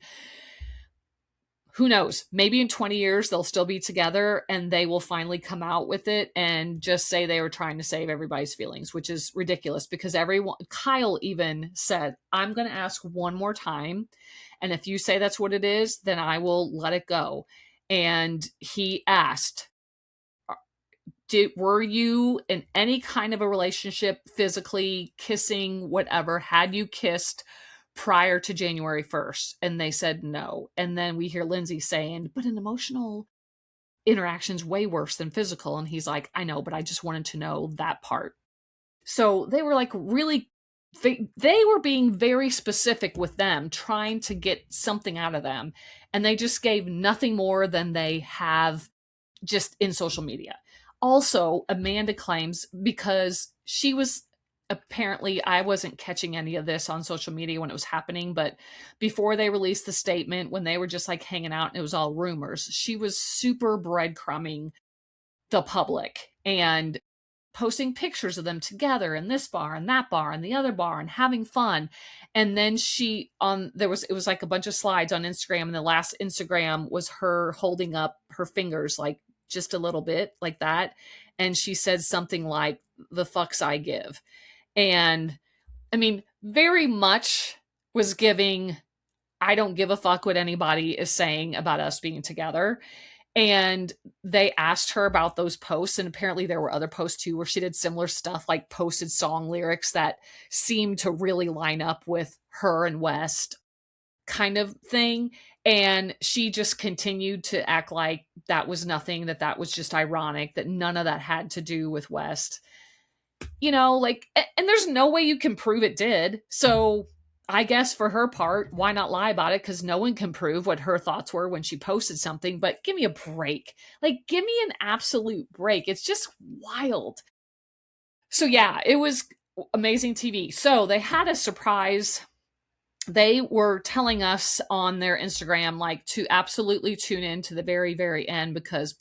Who knows? Maybe in 20 years, they'll still be together and they will finally come out with it and just say they were trying to save everybody's feelings, which is ridiculous because Kyle even said, I'm going to ask one more time. And if you say that's what it is, then I will let it go. And he asked, were you in any kind of a relationship, physically, kissing, whatever? Had you kissed prior to January 1st? And they said no. And then we hear Lindsay saying, but an emotional interaction's way worse than physical. And he's like, I know, but I just wanted to know that part. So they were like really they were being very specific with them, trying to get something out of them, and they just gave nothing more than they have just in social media. Also, Amanda claims, because she was apparently, I wasn't catching any of this on social media when it was happening, but before they released the statement, when they were just like hanging out and it was all rumors, she was super breadcrumbing the public and posting pictures of them together in this bar and that bar and the other bar and having fun. And then she on there was it was like a bunch of slides on Instagram, and the last Instagram was her holding up her fingers like just a little bit like that, and she said something like, the fucks I give. And I mean, very much was giving, I don't give a fuck what anybody is saying about us being together. And they asked her about those posts, and apparently there were other posts too where she did similar stuff, like posted song lyrics that seemed to really line up with her and West kind of thing. And she just continued to act like that was nothing, that that was just ironic, that none of that had to do with West. Like, and there's no way you can prove it did. So I guess for her part, why not lie about it? Because no one can prove what her thoughts were when she posted something. But give me a break. Like, give me an absolute break. It's just wild. So yeah, it was amazing TV. So they had a surprise. They were telling us on their Instagram, like, to absolutely tune in to the very, very end, because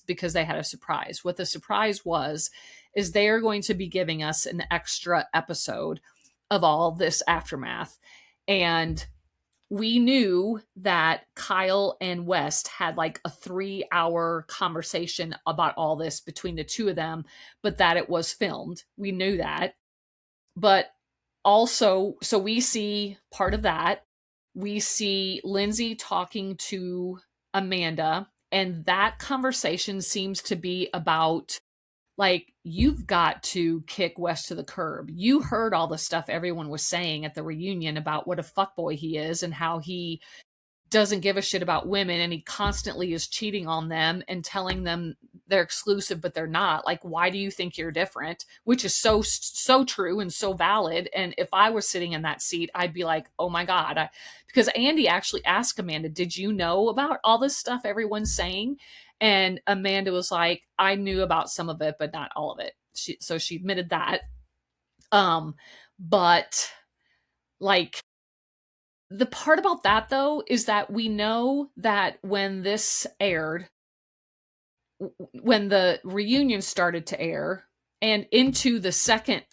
because they had a surprise. What the surprise was is they are going to be giving us an extra episode of all this aftermath. And we knew that Kyle and West had like a 3-hour conversation about all this between the two of them, but that it was filmed. We knew that. But also, so we see part of that. We see Lindsay talking to Amanda, and that conversation seems to be about, like, you've got to kick West to the curb. You heard all the stuff everyone was saying at the reunion about what a fuckboy he is and how he doesn't give a shit about women, and he constantly is cheating on them and telling them they're exclusive, but they're not. Like, why do you think you're different? Which is so true and so valid. And if I was sitting in that seat, I'd be like, oh my God. Because Andy actually asked Amanda, did you know about all this stuff everyone's saying? And Amanda was like, I knew about some of it, but not all of it. So she admitted that. But like, the part about that, though, is that we know that when this aired, when the reunion started to air, and into the second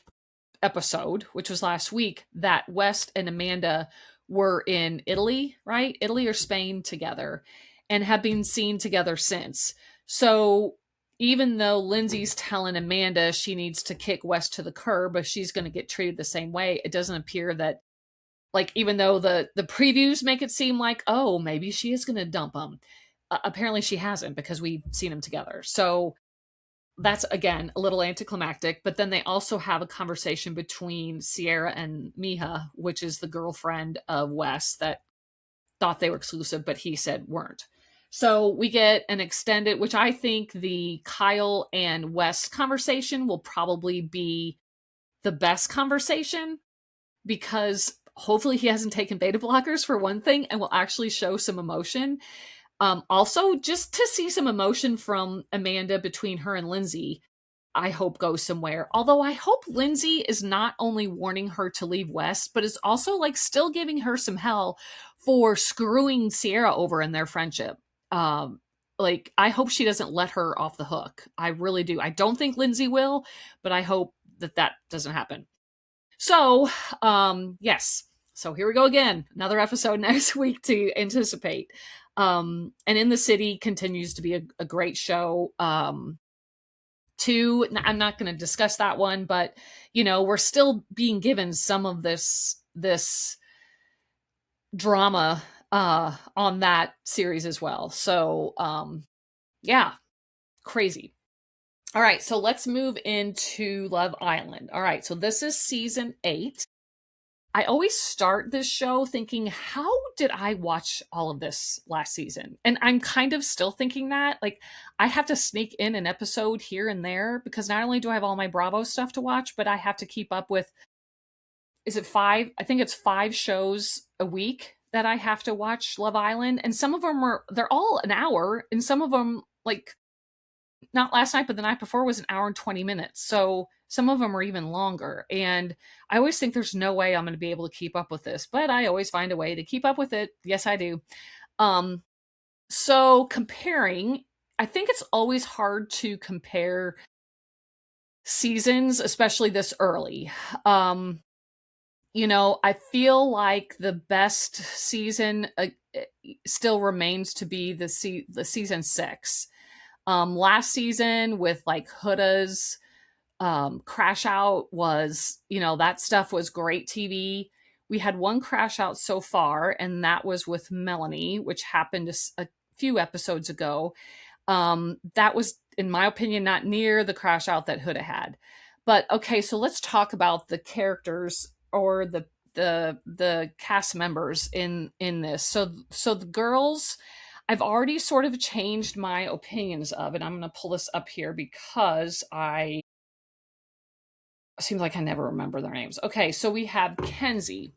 episode, which was last week, that West and Amanda were in Italy, right? Italy or Spain together, and have been seen together since. So even though Lindsay's telling Amanda she needs to kick West to the curb, but she's going to get treated the same way, it doesn't appear that, like, even though the previews make it seem like, oh, maybe she is going to dump him. Apparently she hasn't, because we've seen them together. So that's, again, a little anticlimactic. But then they also have a conversation between Ciara and Miha, which is the girlfriend of Wes, that thought they were exclusive, but he said weren't. So we get an extended, which I think the Kyle and Wes conversation will probably be the best conversation, because hopefully he hasn't taken beta blockers, for one thing, and will actually show some emotion. Also, just to see some emotion from Amanda between her and Lindsay, I hope goes somewhere. Although I hope Lindsay is not only warning her to leave West, but is also like still giving her some hell for screwing Ciara over in their friendship. Like, I hope she doesn't let her off the hook. I really do. I don't think Lindsay will, but I hope that doesn't happen. So, yes. So here we go again. Another episode next week to anticipate. And In the City continues to be a great show. I'm not going to discuss that one, but we're still being given some of this drama on that series as well. So yeah, crazy. All right, so let's move into Love Island. All right, so this is season 8. I always start this show thinking, how did I watch all of this last season? And I'm kind of still thinking that. Like, I have to sneak in an episode here and there, because not only do I have all my Bravo stuff to watch, but I have to keep up with is it 5? I think it's 5 shows a week that I have to watch Love Island, and some of them they're all an hour, and some of them, like, not last night, but the night before was an hour and 20 minutes. So some of them are even longer. And I always think there's no way I'm going to be able to keep up with this, but I always find a way to keep up with it. Yes, I do. Um, so comparing, I think it's always hard to compare seasons, especially this early. I feel like the best season still remains to be the season 6. Last season with like Huda's crash out was, that stuff was great TV. We had one crash out so far, and that was with Melanie, which happened a few episodes ago. That was, in my opinion, not near the crash out that Huda had. But okay, so let's talk about the characters, or the cast members in this. So the girls, I've already sort of changed my opinions of, and I'm going to pull this up here because it seems like I never remember their names. Okay, so we have Kenzie.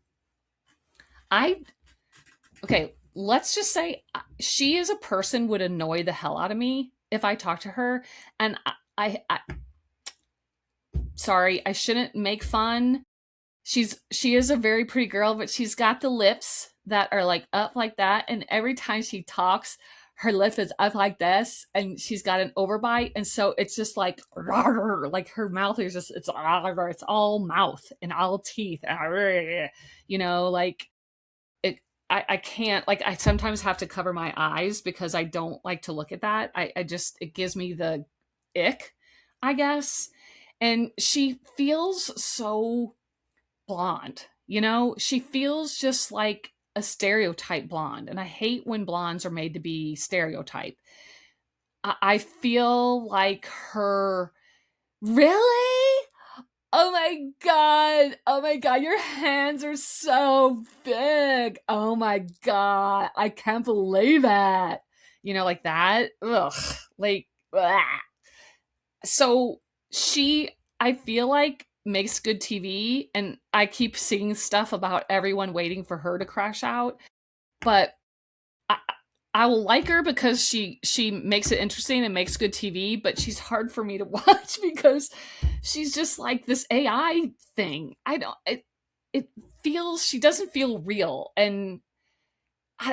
Okay, let's just say she as a person would annoy the hell out of me if I talked to her. And I sorry, I shouldn't make fun. She is a very pretty girl, but she's got the lips that are like up like that, and every time she talks, her lip is up like this, and she's got an overbite, and so it's just like like her mouth is just it's all mouth and all teeth, like it. I can't, like, I sometimes have to cover my eyes because I don't like to look at that. I just, it gives me the ick, I guess. And she feels so blonde. She feels just like a stereotype blonde. And I hate when blondes are made to be stereotype. I feel like her. Really? Oh my God. Oh my God. Your hands are so big. Oh my God. I can't believe it. Like that. Ugh. Like, blah. So I feel like, makes good TV, and I keep seeing stuff about everyone waiting for her to crash out, but I, I will like her because she makes it interesting and makes good TV, but she's hard for me to watch because she's just like this AI thing. I don't it feels She doesn't feel real, and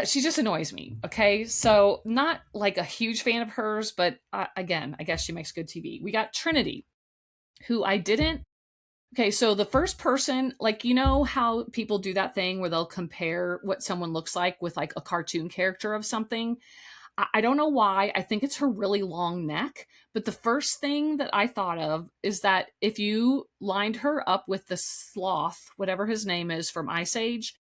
she just annoys me. Okay, so not like a huge fan of hers, but again, I guess she makes good TV. We got Trinity, who I didn't. Okay, so the first person, like, how people do that thing where they'll compare what someone looks like with like a cartoon character of something. I don't know why. I think it's her really long neck. But the first thing that I thought of is that if you lined her up with the sloth, whatever his name is from Ice Age,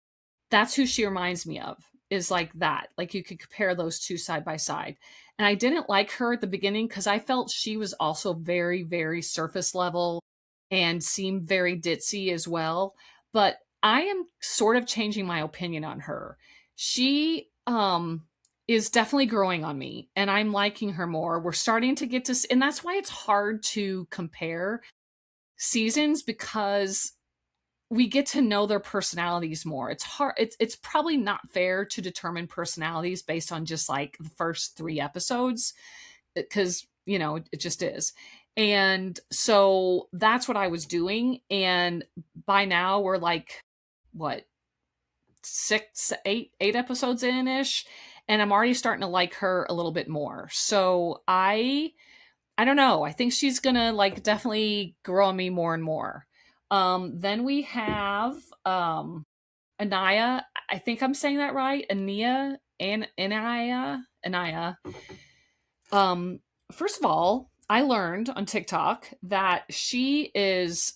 that's who she reminds me of, is like that. Like, you could compare those two side by side. And I didn't like her at the beginning because I felt she was also very, very surface level and seemed very ditzy as well. But I am sort of changing my opinion on her. She is definitely growing on me, and I'm liking her more. We're starting to get to, and that's why it's hard to compare seasons, because we get to know their personalities more. It's hard. It's probably not fair to determine personalities based on just like the first 3 episodes, because it just is. And so that's what I was doing. And by now we're like, what, 8 episodes in ish, and I'm already starting to like her a little bit more. So I don't know. I think she's gonna like definitely grow on me more and more. Then we have Anaya. I think I'm saying that right. Anaya. Um, First of all, I learned on TikTok that she is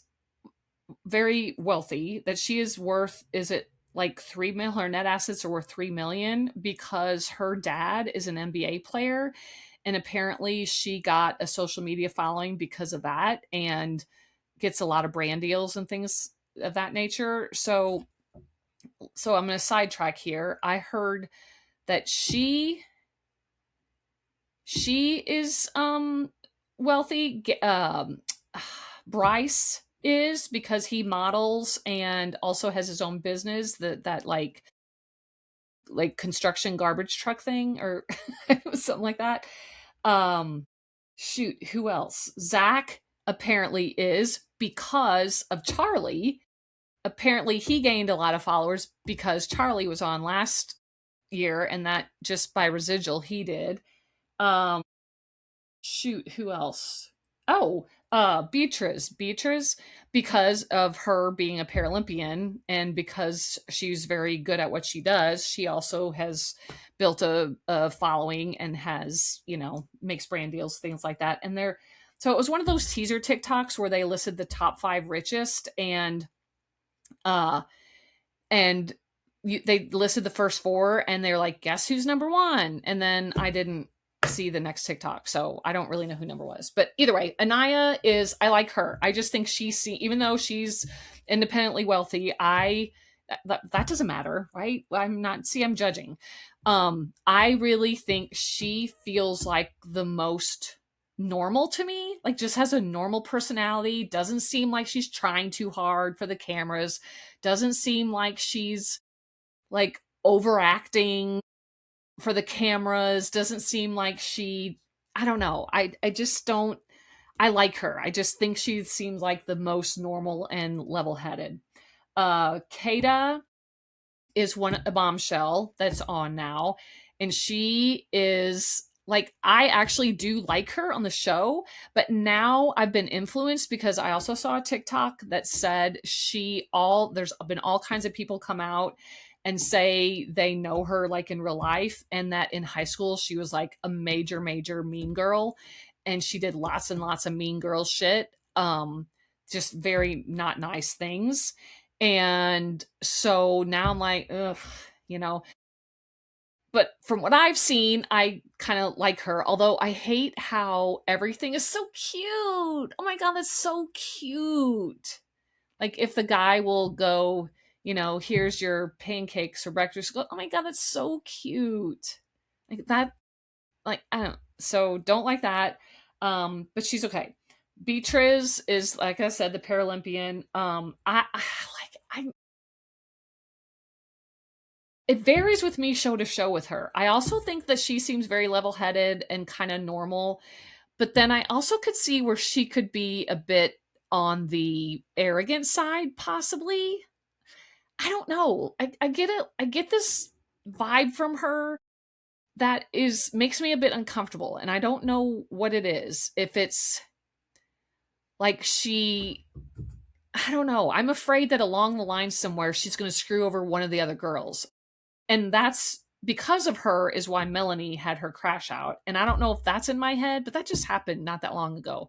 very wealthy. That she is worth, is it like 3 million? Her net assets are worth 3 million because her dad is an NBA player, and apparently she got a social media following because of that, and gets a lot of brand deals and things of that nature. So I'm going to sidetrack here. I heard that she is wealthy. Bryce is because he models and also has his own business that like construction garbage truck thing or something like that. Um Shoot, who else? Zach apparently is because of Charlie. Apparently he gained a lot of followers because Charlie was on last year and that just by residual he did. Um Shoot, who else? Oh, Beatrice, because of her being a Paralympian and because she's very good at what she does, she also has built a following and has, makes brand deals, things like that. And they're so it was one of those teaser TikToks where they listed the top 5 richest uh and they listed the first 4 and they're like, guess who's number 1? And then I didn't see the next TikTok, so I don't really know who number was. But either way, Anaya is, I like her. I just think even though she's independently wealthy, that doesn't matter, right? I'm judging. I really think she feels like the most normal to me, like just has a normal personality, doesn't seem like she's trying too hard for the cameras, doesn't seem like she's like overacting for the cameras, doesn't seem like I don't know. I just don't I like her. I just think she seems like the most normal and level-headed. Kata is a bombshell that's on now, and she is like, I actually do like her on the show, but now I've been influenced because I also saw a TikTok that said there's been all kinds of people come out and say they know her like in real life, and that in high school she was like a major mean girl, and she did lots and lots of mean girl shit, just very not nice things. And so now I'm like, ugh, you know. But from what I've seen, I kind of like her. Although I hate how everything is so cute. Oh my god, that's so cute. Like if the guy will go, here's your pancakes for breakfast. Go, oh my god, that's so cute. Like that. Like I don't. So don't like that. But she's okay. Beatriz is, like I said, the Paralympian. I It varies with me show to show with her. I also think that she seems very level headed and kind of normal, but then I also could see where she could be a bit on the arrogant side, possibly. I don't know. I get it. I get this vibe from her that makes me a bit uncomfortable, and I don't know what it is. If it's like I don't know. I'm afraid that along the line somewhere she's going to screw over one of the other girls. And that's because of her is why Melanie had her crash out. And I don't know if that's in my head, but that just happened not that long ago.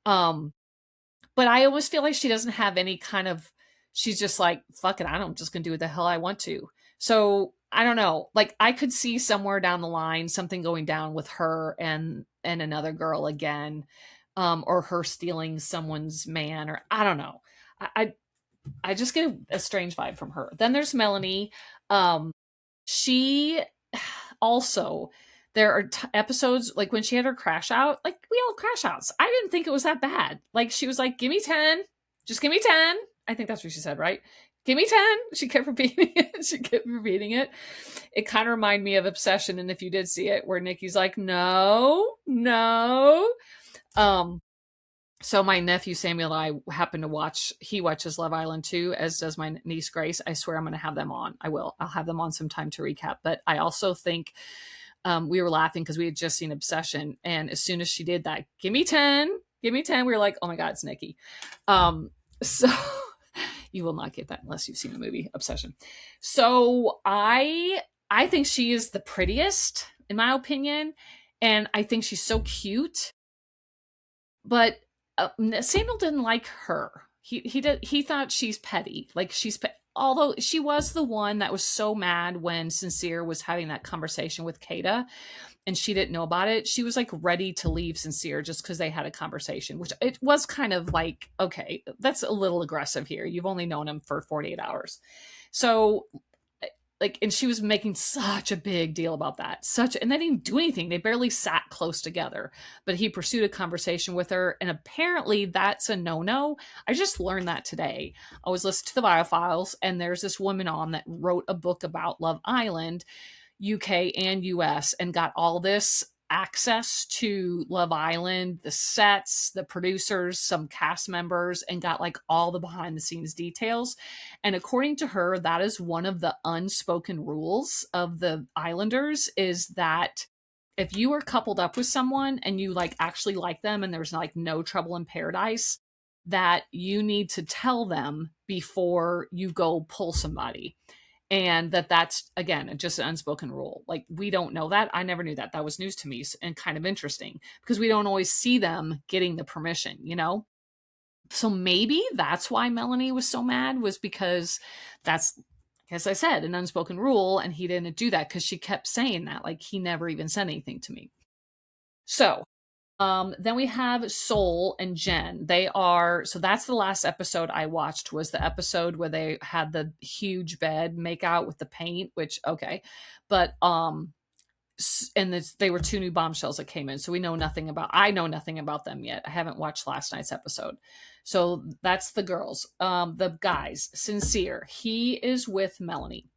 Um, but I always feel like she doesn't have any kind of, she's just like, fuck it, I'm just gonna do what the hell I want to. So I don't know. Like I could see somewhere down the line something going down with her and another girl again, or her stealing someone's man, or I don't know. I just get a strange vibe from her. Then there's Melanie. She also, there are episodes like when she had her crash out, like we all crash outs. I didn't think it was that bad. Like she was like, give me 10, just give me 10. I think that's what she said, right? Give me 10. She kept repeating it. She kept repeating it. It kind of reminded me of Obsession. And if you did see it, where Nikki's like, no, no. So my nephew Samuel and I happen to watch, he watches Love Island too, as does my niece Grace. I swear I'm going to have them on. I'll have them on sometime to recap. But I also think we were laughing because we had just seen Obsession. And as soon as she did that, give me 10, we were like, oh my God, it's Nikki. So you will not get that unless you've seen the movie Obsession. So I think she is the prettiest in my opinion. And I think she's so cute. But Samuel didn't like her. He thought she's petty. Like although she was the one that was so mad when Sincere was having that conversation with Kata and she didn't know about it. She was like ready to leave Sincere just because they had a conversation, which it was kind of like, okay, that's a little aggressive here. You've only known him for 48 hours. So like, and she was making such a big deal about that. And they didn't even do anything. They barely sat close together. But he pursued a conversation with her, and apparently that's a no-no. I just learned that today. I was listening to the Biofiles, and there's this woman on that wrote a book about Love Island, UK and US, and got all this access to Love Island, the sets, the producers, some cast members, and got like all the behind the scenes details. And according to her, that is one of the unspoken rules of the Islanders, is that if you are coupled up with someone and you like actually like them and there's like no trouble in paradise, that you need to tell them before you go pull somebody. And that's again just an unspoken rule. Like, we don't know that. I never knew that. That was news to me, and kind of interesting because we don't always see them getting the permission, you know. So maybe that's why Melanie was so mad, was because that's, as I said, an unspoken rule, and he didn't do that because she kept saying that, like, he never even said anything to me. So then we have Soul and Jen. So that's the last episode I watched, was the episode where they had the huge bed make out with the paint, which, okay. But, they were two new bombshells that came in. So I know nothing about them yet. I haven't watched last night's episode. So that's the girls. The guys, Sincere, he is with Melanie.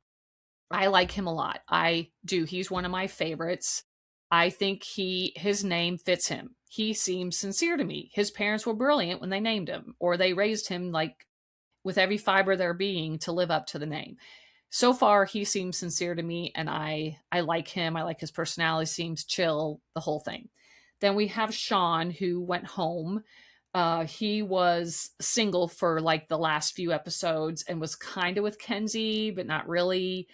I like him a lot. I do. He's one of my favorites. I think his name fits him. He seems sincere to me. His parents were brilliant when they named him, or they raised him like with every fiber of their being to live up to the name. So far, he seems sincere to me, and I like him. I like his personality, seems chill, the whole thing. Then we have Sean, who went home. He was single for like the last few episodes and was kind of with Kenzie, but not really.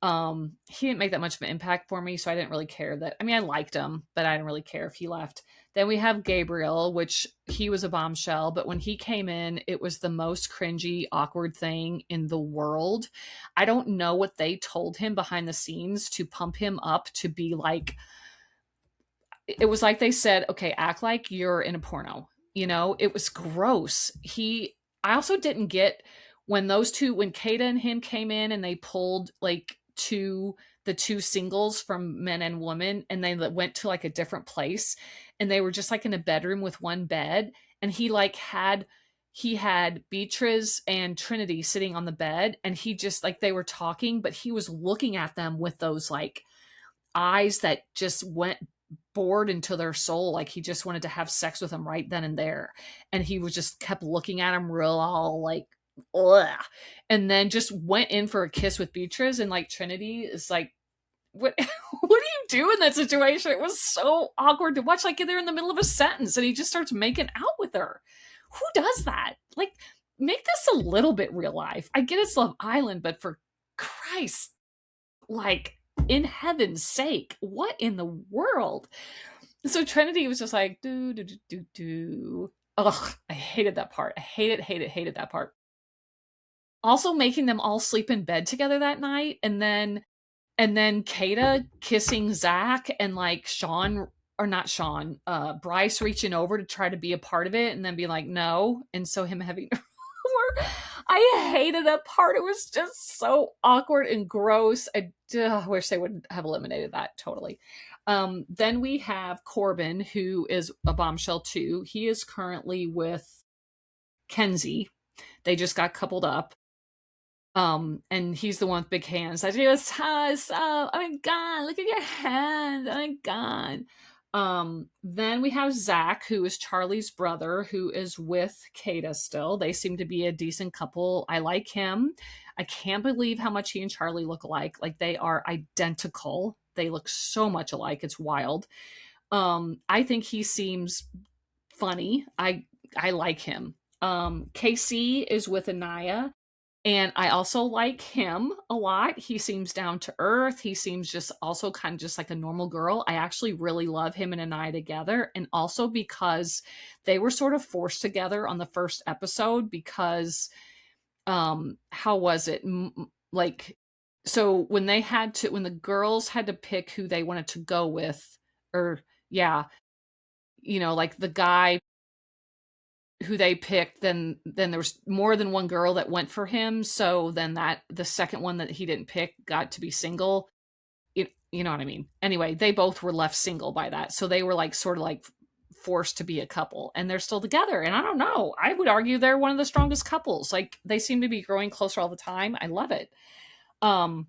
He didn't make that much of an impact for me, so I didn't really care that. I mean, I liked him, but I didn't really care if he left. Then we have Gabriel, which he was a bombshell, but when he came in, it was the most cringy, awkward thing in the world. I don't know what they told him behind the scenes to pump him up to be like, it was like they said, okay, act like you're in a porno. You know, it was gross. I also didn't get when Kata and him came in and they pulled like the two singles from Men and Women, and they went to like a different place, and they were just like in a bedroom with one bed, and he had Beatrice and Trinity sitting on the bed, and he just like, they were talking, but he was looking at them with those like eyes that just went bored into their soul, like he just wanted to have sex with them right then and there, and he was just kept looking at him real all like, ugh. And then just went in for a kiss with Beatrice, and like Trinity is like, what what do you do in that situation? It was so awkward to watch. Like, they're in the middle of a sentence and he just starts making out with her. Who does that? Like, make this a little bit real life. I get it's Love Island, but for Christ, like, in heaven's sake, what in the world? So Trinity was just like, do. Ugh, I hated that part. I hated that part. Also making them all sleep in bed together that night, and then Kata kissing Zach, and like Bryce reaching over to try to be a part of it and then be like, no. And so him having I hated that part. It was just so awkward and gross. I wish they would have eliminated that totally. Then we have Corbin, who is a bombshell too. He is currently with Kenzie. They just got coupled up. And he's the one with big hands. I just, oh my God, look at your hands. Oh my God. Then we have Zach, who is Charlie's brother, who is with Kata still. They seem to be a decent couple. I like him. I can't believe how much he and Charlie look alike. Like, they are identical. They look so much alike. It's wild. I think he seems funny. I like him. KC is with Anaya. And I also like him a lot. He seems down to earth. He seems just also kind of just like a normal girl. I actually really love him and Anaya together. And also because they were sort of forced together on the first episode because, how was it? Like, so when the girls had to pick who they wanted to go with, or yeah, like the guy who they picked, then there was more than one girl that went for him. So then that the second one that he didn't pick got to be single. You know what I mean? Anyway, they both were left single by that. So they were like sort of like forced to be a couple, and they're still together. And I don't know. I would argue they're one of the strongest couples. Like they seem to be growing closer all the time. I love it. Um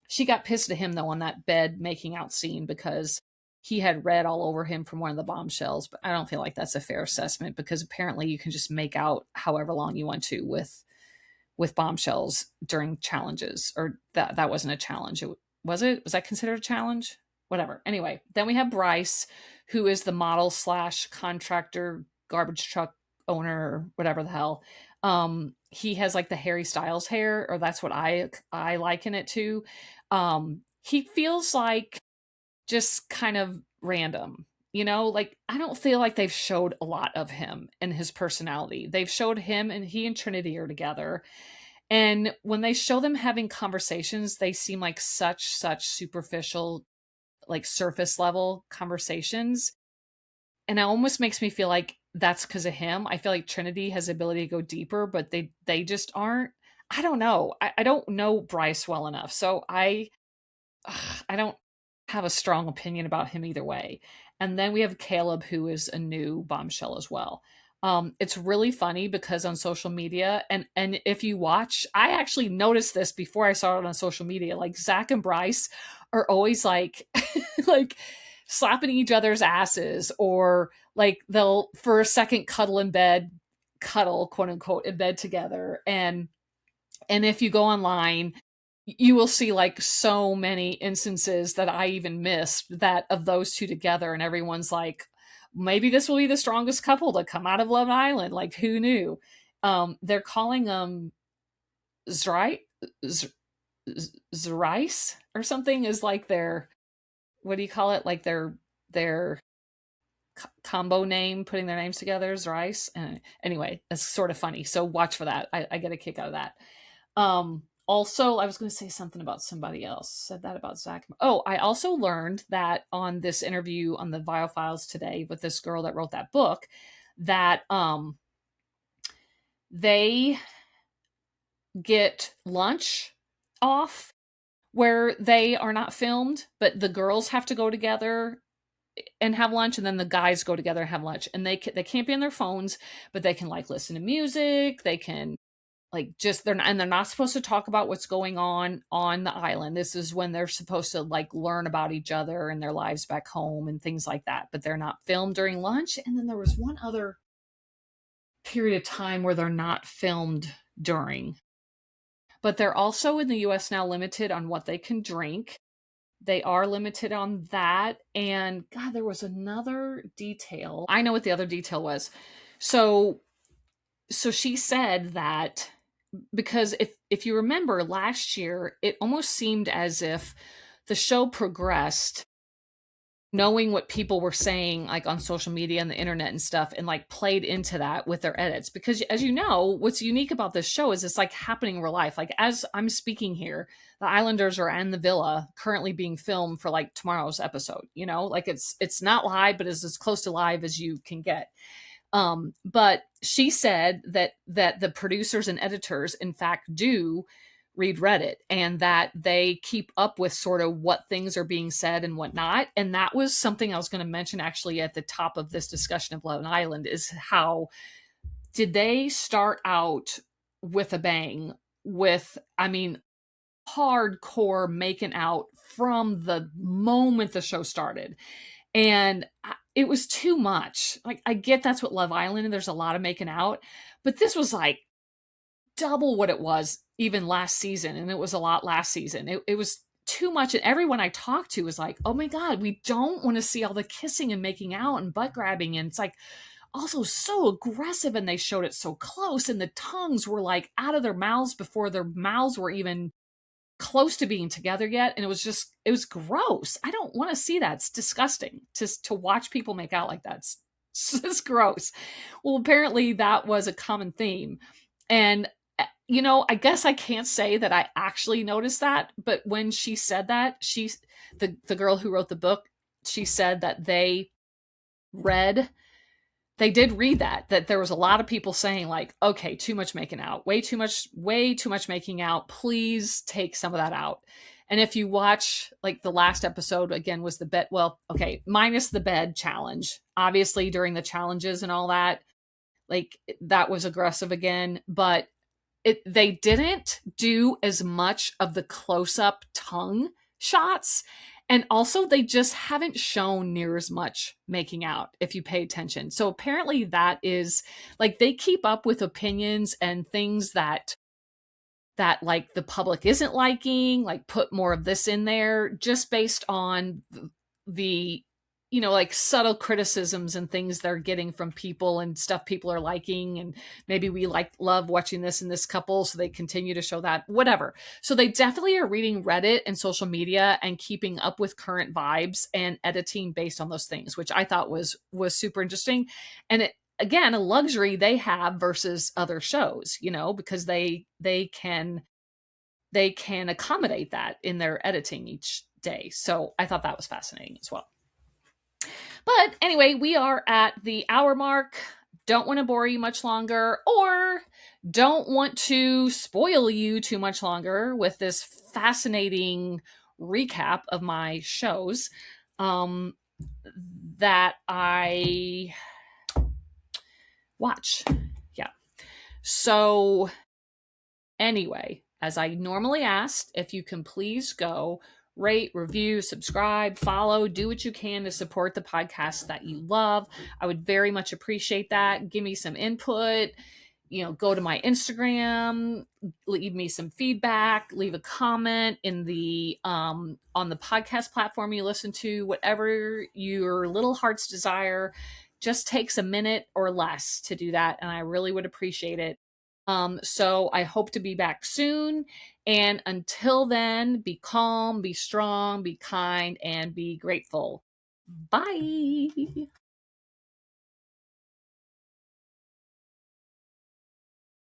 she got pissed at him though on that bed making out scene because he had red all over him from one of the bombshells, but I don't feel like that's a fair assessment because apparently you can just make out however long you want to with bombshells during challenges. Or that wasn't a challenge. Was that considered a challenge? Whatever. Anyway, then we have Bryce, who is the model slash contractor garbage truck owner, whatever the hell. He has like the Harry Styles hair, or that's what I liken it to. He feels like just kind of random. Like I don't feel like they've showed a lot of him and his personality. They've showed him, and he and Trinity are together. And when they show them having conversations, they seem like such superficial, like surface level conversations. And it almost makes me feel like that's because of him. I feel like Trinity has the ability to go deeper, but they just aren't. I don't know. I don't know Bryce well enough. So I don't have a strong opinion about him either way. And then we have Caleb, who is a new bombshell as well. It's really funny because on social media, and if you watch, I actually noticed this before I saw it on social media. Like Zach and Bryce are always like, like slapping each other's asses, or like they'll for a second cuddle in bed, cuddle quote unquote in bed together. And if you go online, you will see like so many instances that I even missed that of those two together, and everyone's like, maybe this will be the strongest couple to come out of Love Island. Like who knew? They're calling them Zrice or something is like their, what do you call it? Like their combo name, putting their names together, Zrice. And anyway, that's sort of funny. So watch for that. I get a kick out of that. Also, I was going to say something about somebody else. Said that about Zach. Oh, I also learned that on this interview on the Vial Files today with this girl that wrote that book, that they get lunch off where they are not filmed, but the girls have to go together and have lunch, and then the guys go together and have lunch. And they can't be on their phones, but they can like listen to music. They can like just they're not supposed to talk about what's going on the island. This is when they're supposed to like learn about each other and their lives back home and things like that, but they're not filmed during lunch. And then there was one other period of time where they're not filmed during, but they're also in the US now limited on what they can drink. They are limited on that. And God, there was another detail. I know what the other detail was. So she said that because if you remember last year, it almost seemed as if the show progressed knowing what people were saying like on social media and the internet and stuff, and like played into that with their edits. Because as you know, what's unique about this show is it's like happening in real life. Like as I'm speaking here, the Islanders are in the villa currently being filmed for like tomorrow's episode. Like it's not live, but it's as close to live as you can get. But she said that the producers and editors, in fact, do read Reddit, and that they keep up with sort of what things are being said and whatnot. And that was something I was going to mention actually at the top of this discussion of Love Island, is how did they start out with a bang with, I mean, hardcore making out from the moment the show started. And it was too much. Like, I get that's what Love Island, and there's a lot of making out, but this was like double what it was even last season. And it was a lot last season. It was too much. And everyone I talked to was like, oh my God, we don't want to see all the kissing and making out and butt grabbing. And it's like also so aggressive. And they showed it so close. And the tongues were like out of their mouths before their mouths were even close to being together yet. And it was gross. I don't want to see that. It's disgusting to watch people make out like that. It's gross. Well, apparently that was a common theme. And I guess I can't say that I actually noticed that, but when she said that, the girl who wrote the book, she said that they read they did read that there was a lot of people saying like, okay, too much making out, way too much making out. Please take some of that out. And if you watch, like, the last episode again was the bed, well, okay, minus the bed challenge. Obviously during the challenges and all that, like, that was aggressive again, but they didn't do as much of the close-up tongue shots, and also they just haven't shown near as much making out if you pay attention. So apparently that is, like, they keep up with opinions and things that like the public isn't liking, like put more of this in there just based on the like subtle criticisms and things they're getting from people and stuff people are liking, and maybe we love watching this in this couple, so they continue to show that, whatever. So they definitely are reading Reddit and social media and keeping up with current vibes and editing based on those things, which I thought was super interesting. And it, again, a luxury they have versus other shows, because they can accommodate that in their editing each day. So I thought that was fascinating as well. But anyway, we are at the hour mark. Don't want to bore you much longer, or don't want to spoil you too much longer with this fascinating recap of my shows that I watch. Yeah. So anyway, as I normally ask, if you can please go rate, review, subscribe, follow, do what you can to support the podcast that you love. I would very much appreciate that. Give me some input. Go to my Instagram, leave me some feedback, leave a comment in the on the podcast platform you listen to, whatever your little heart's desire. Just takes a minute or less to do that, and I really would appreciate it. So I hope to be back soon. And until then, be calm, be strong, be kind, and be grateful. Bye.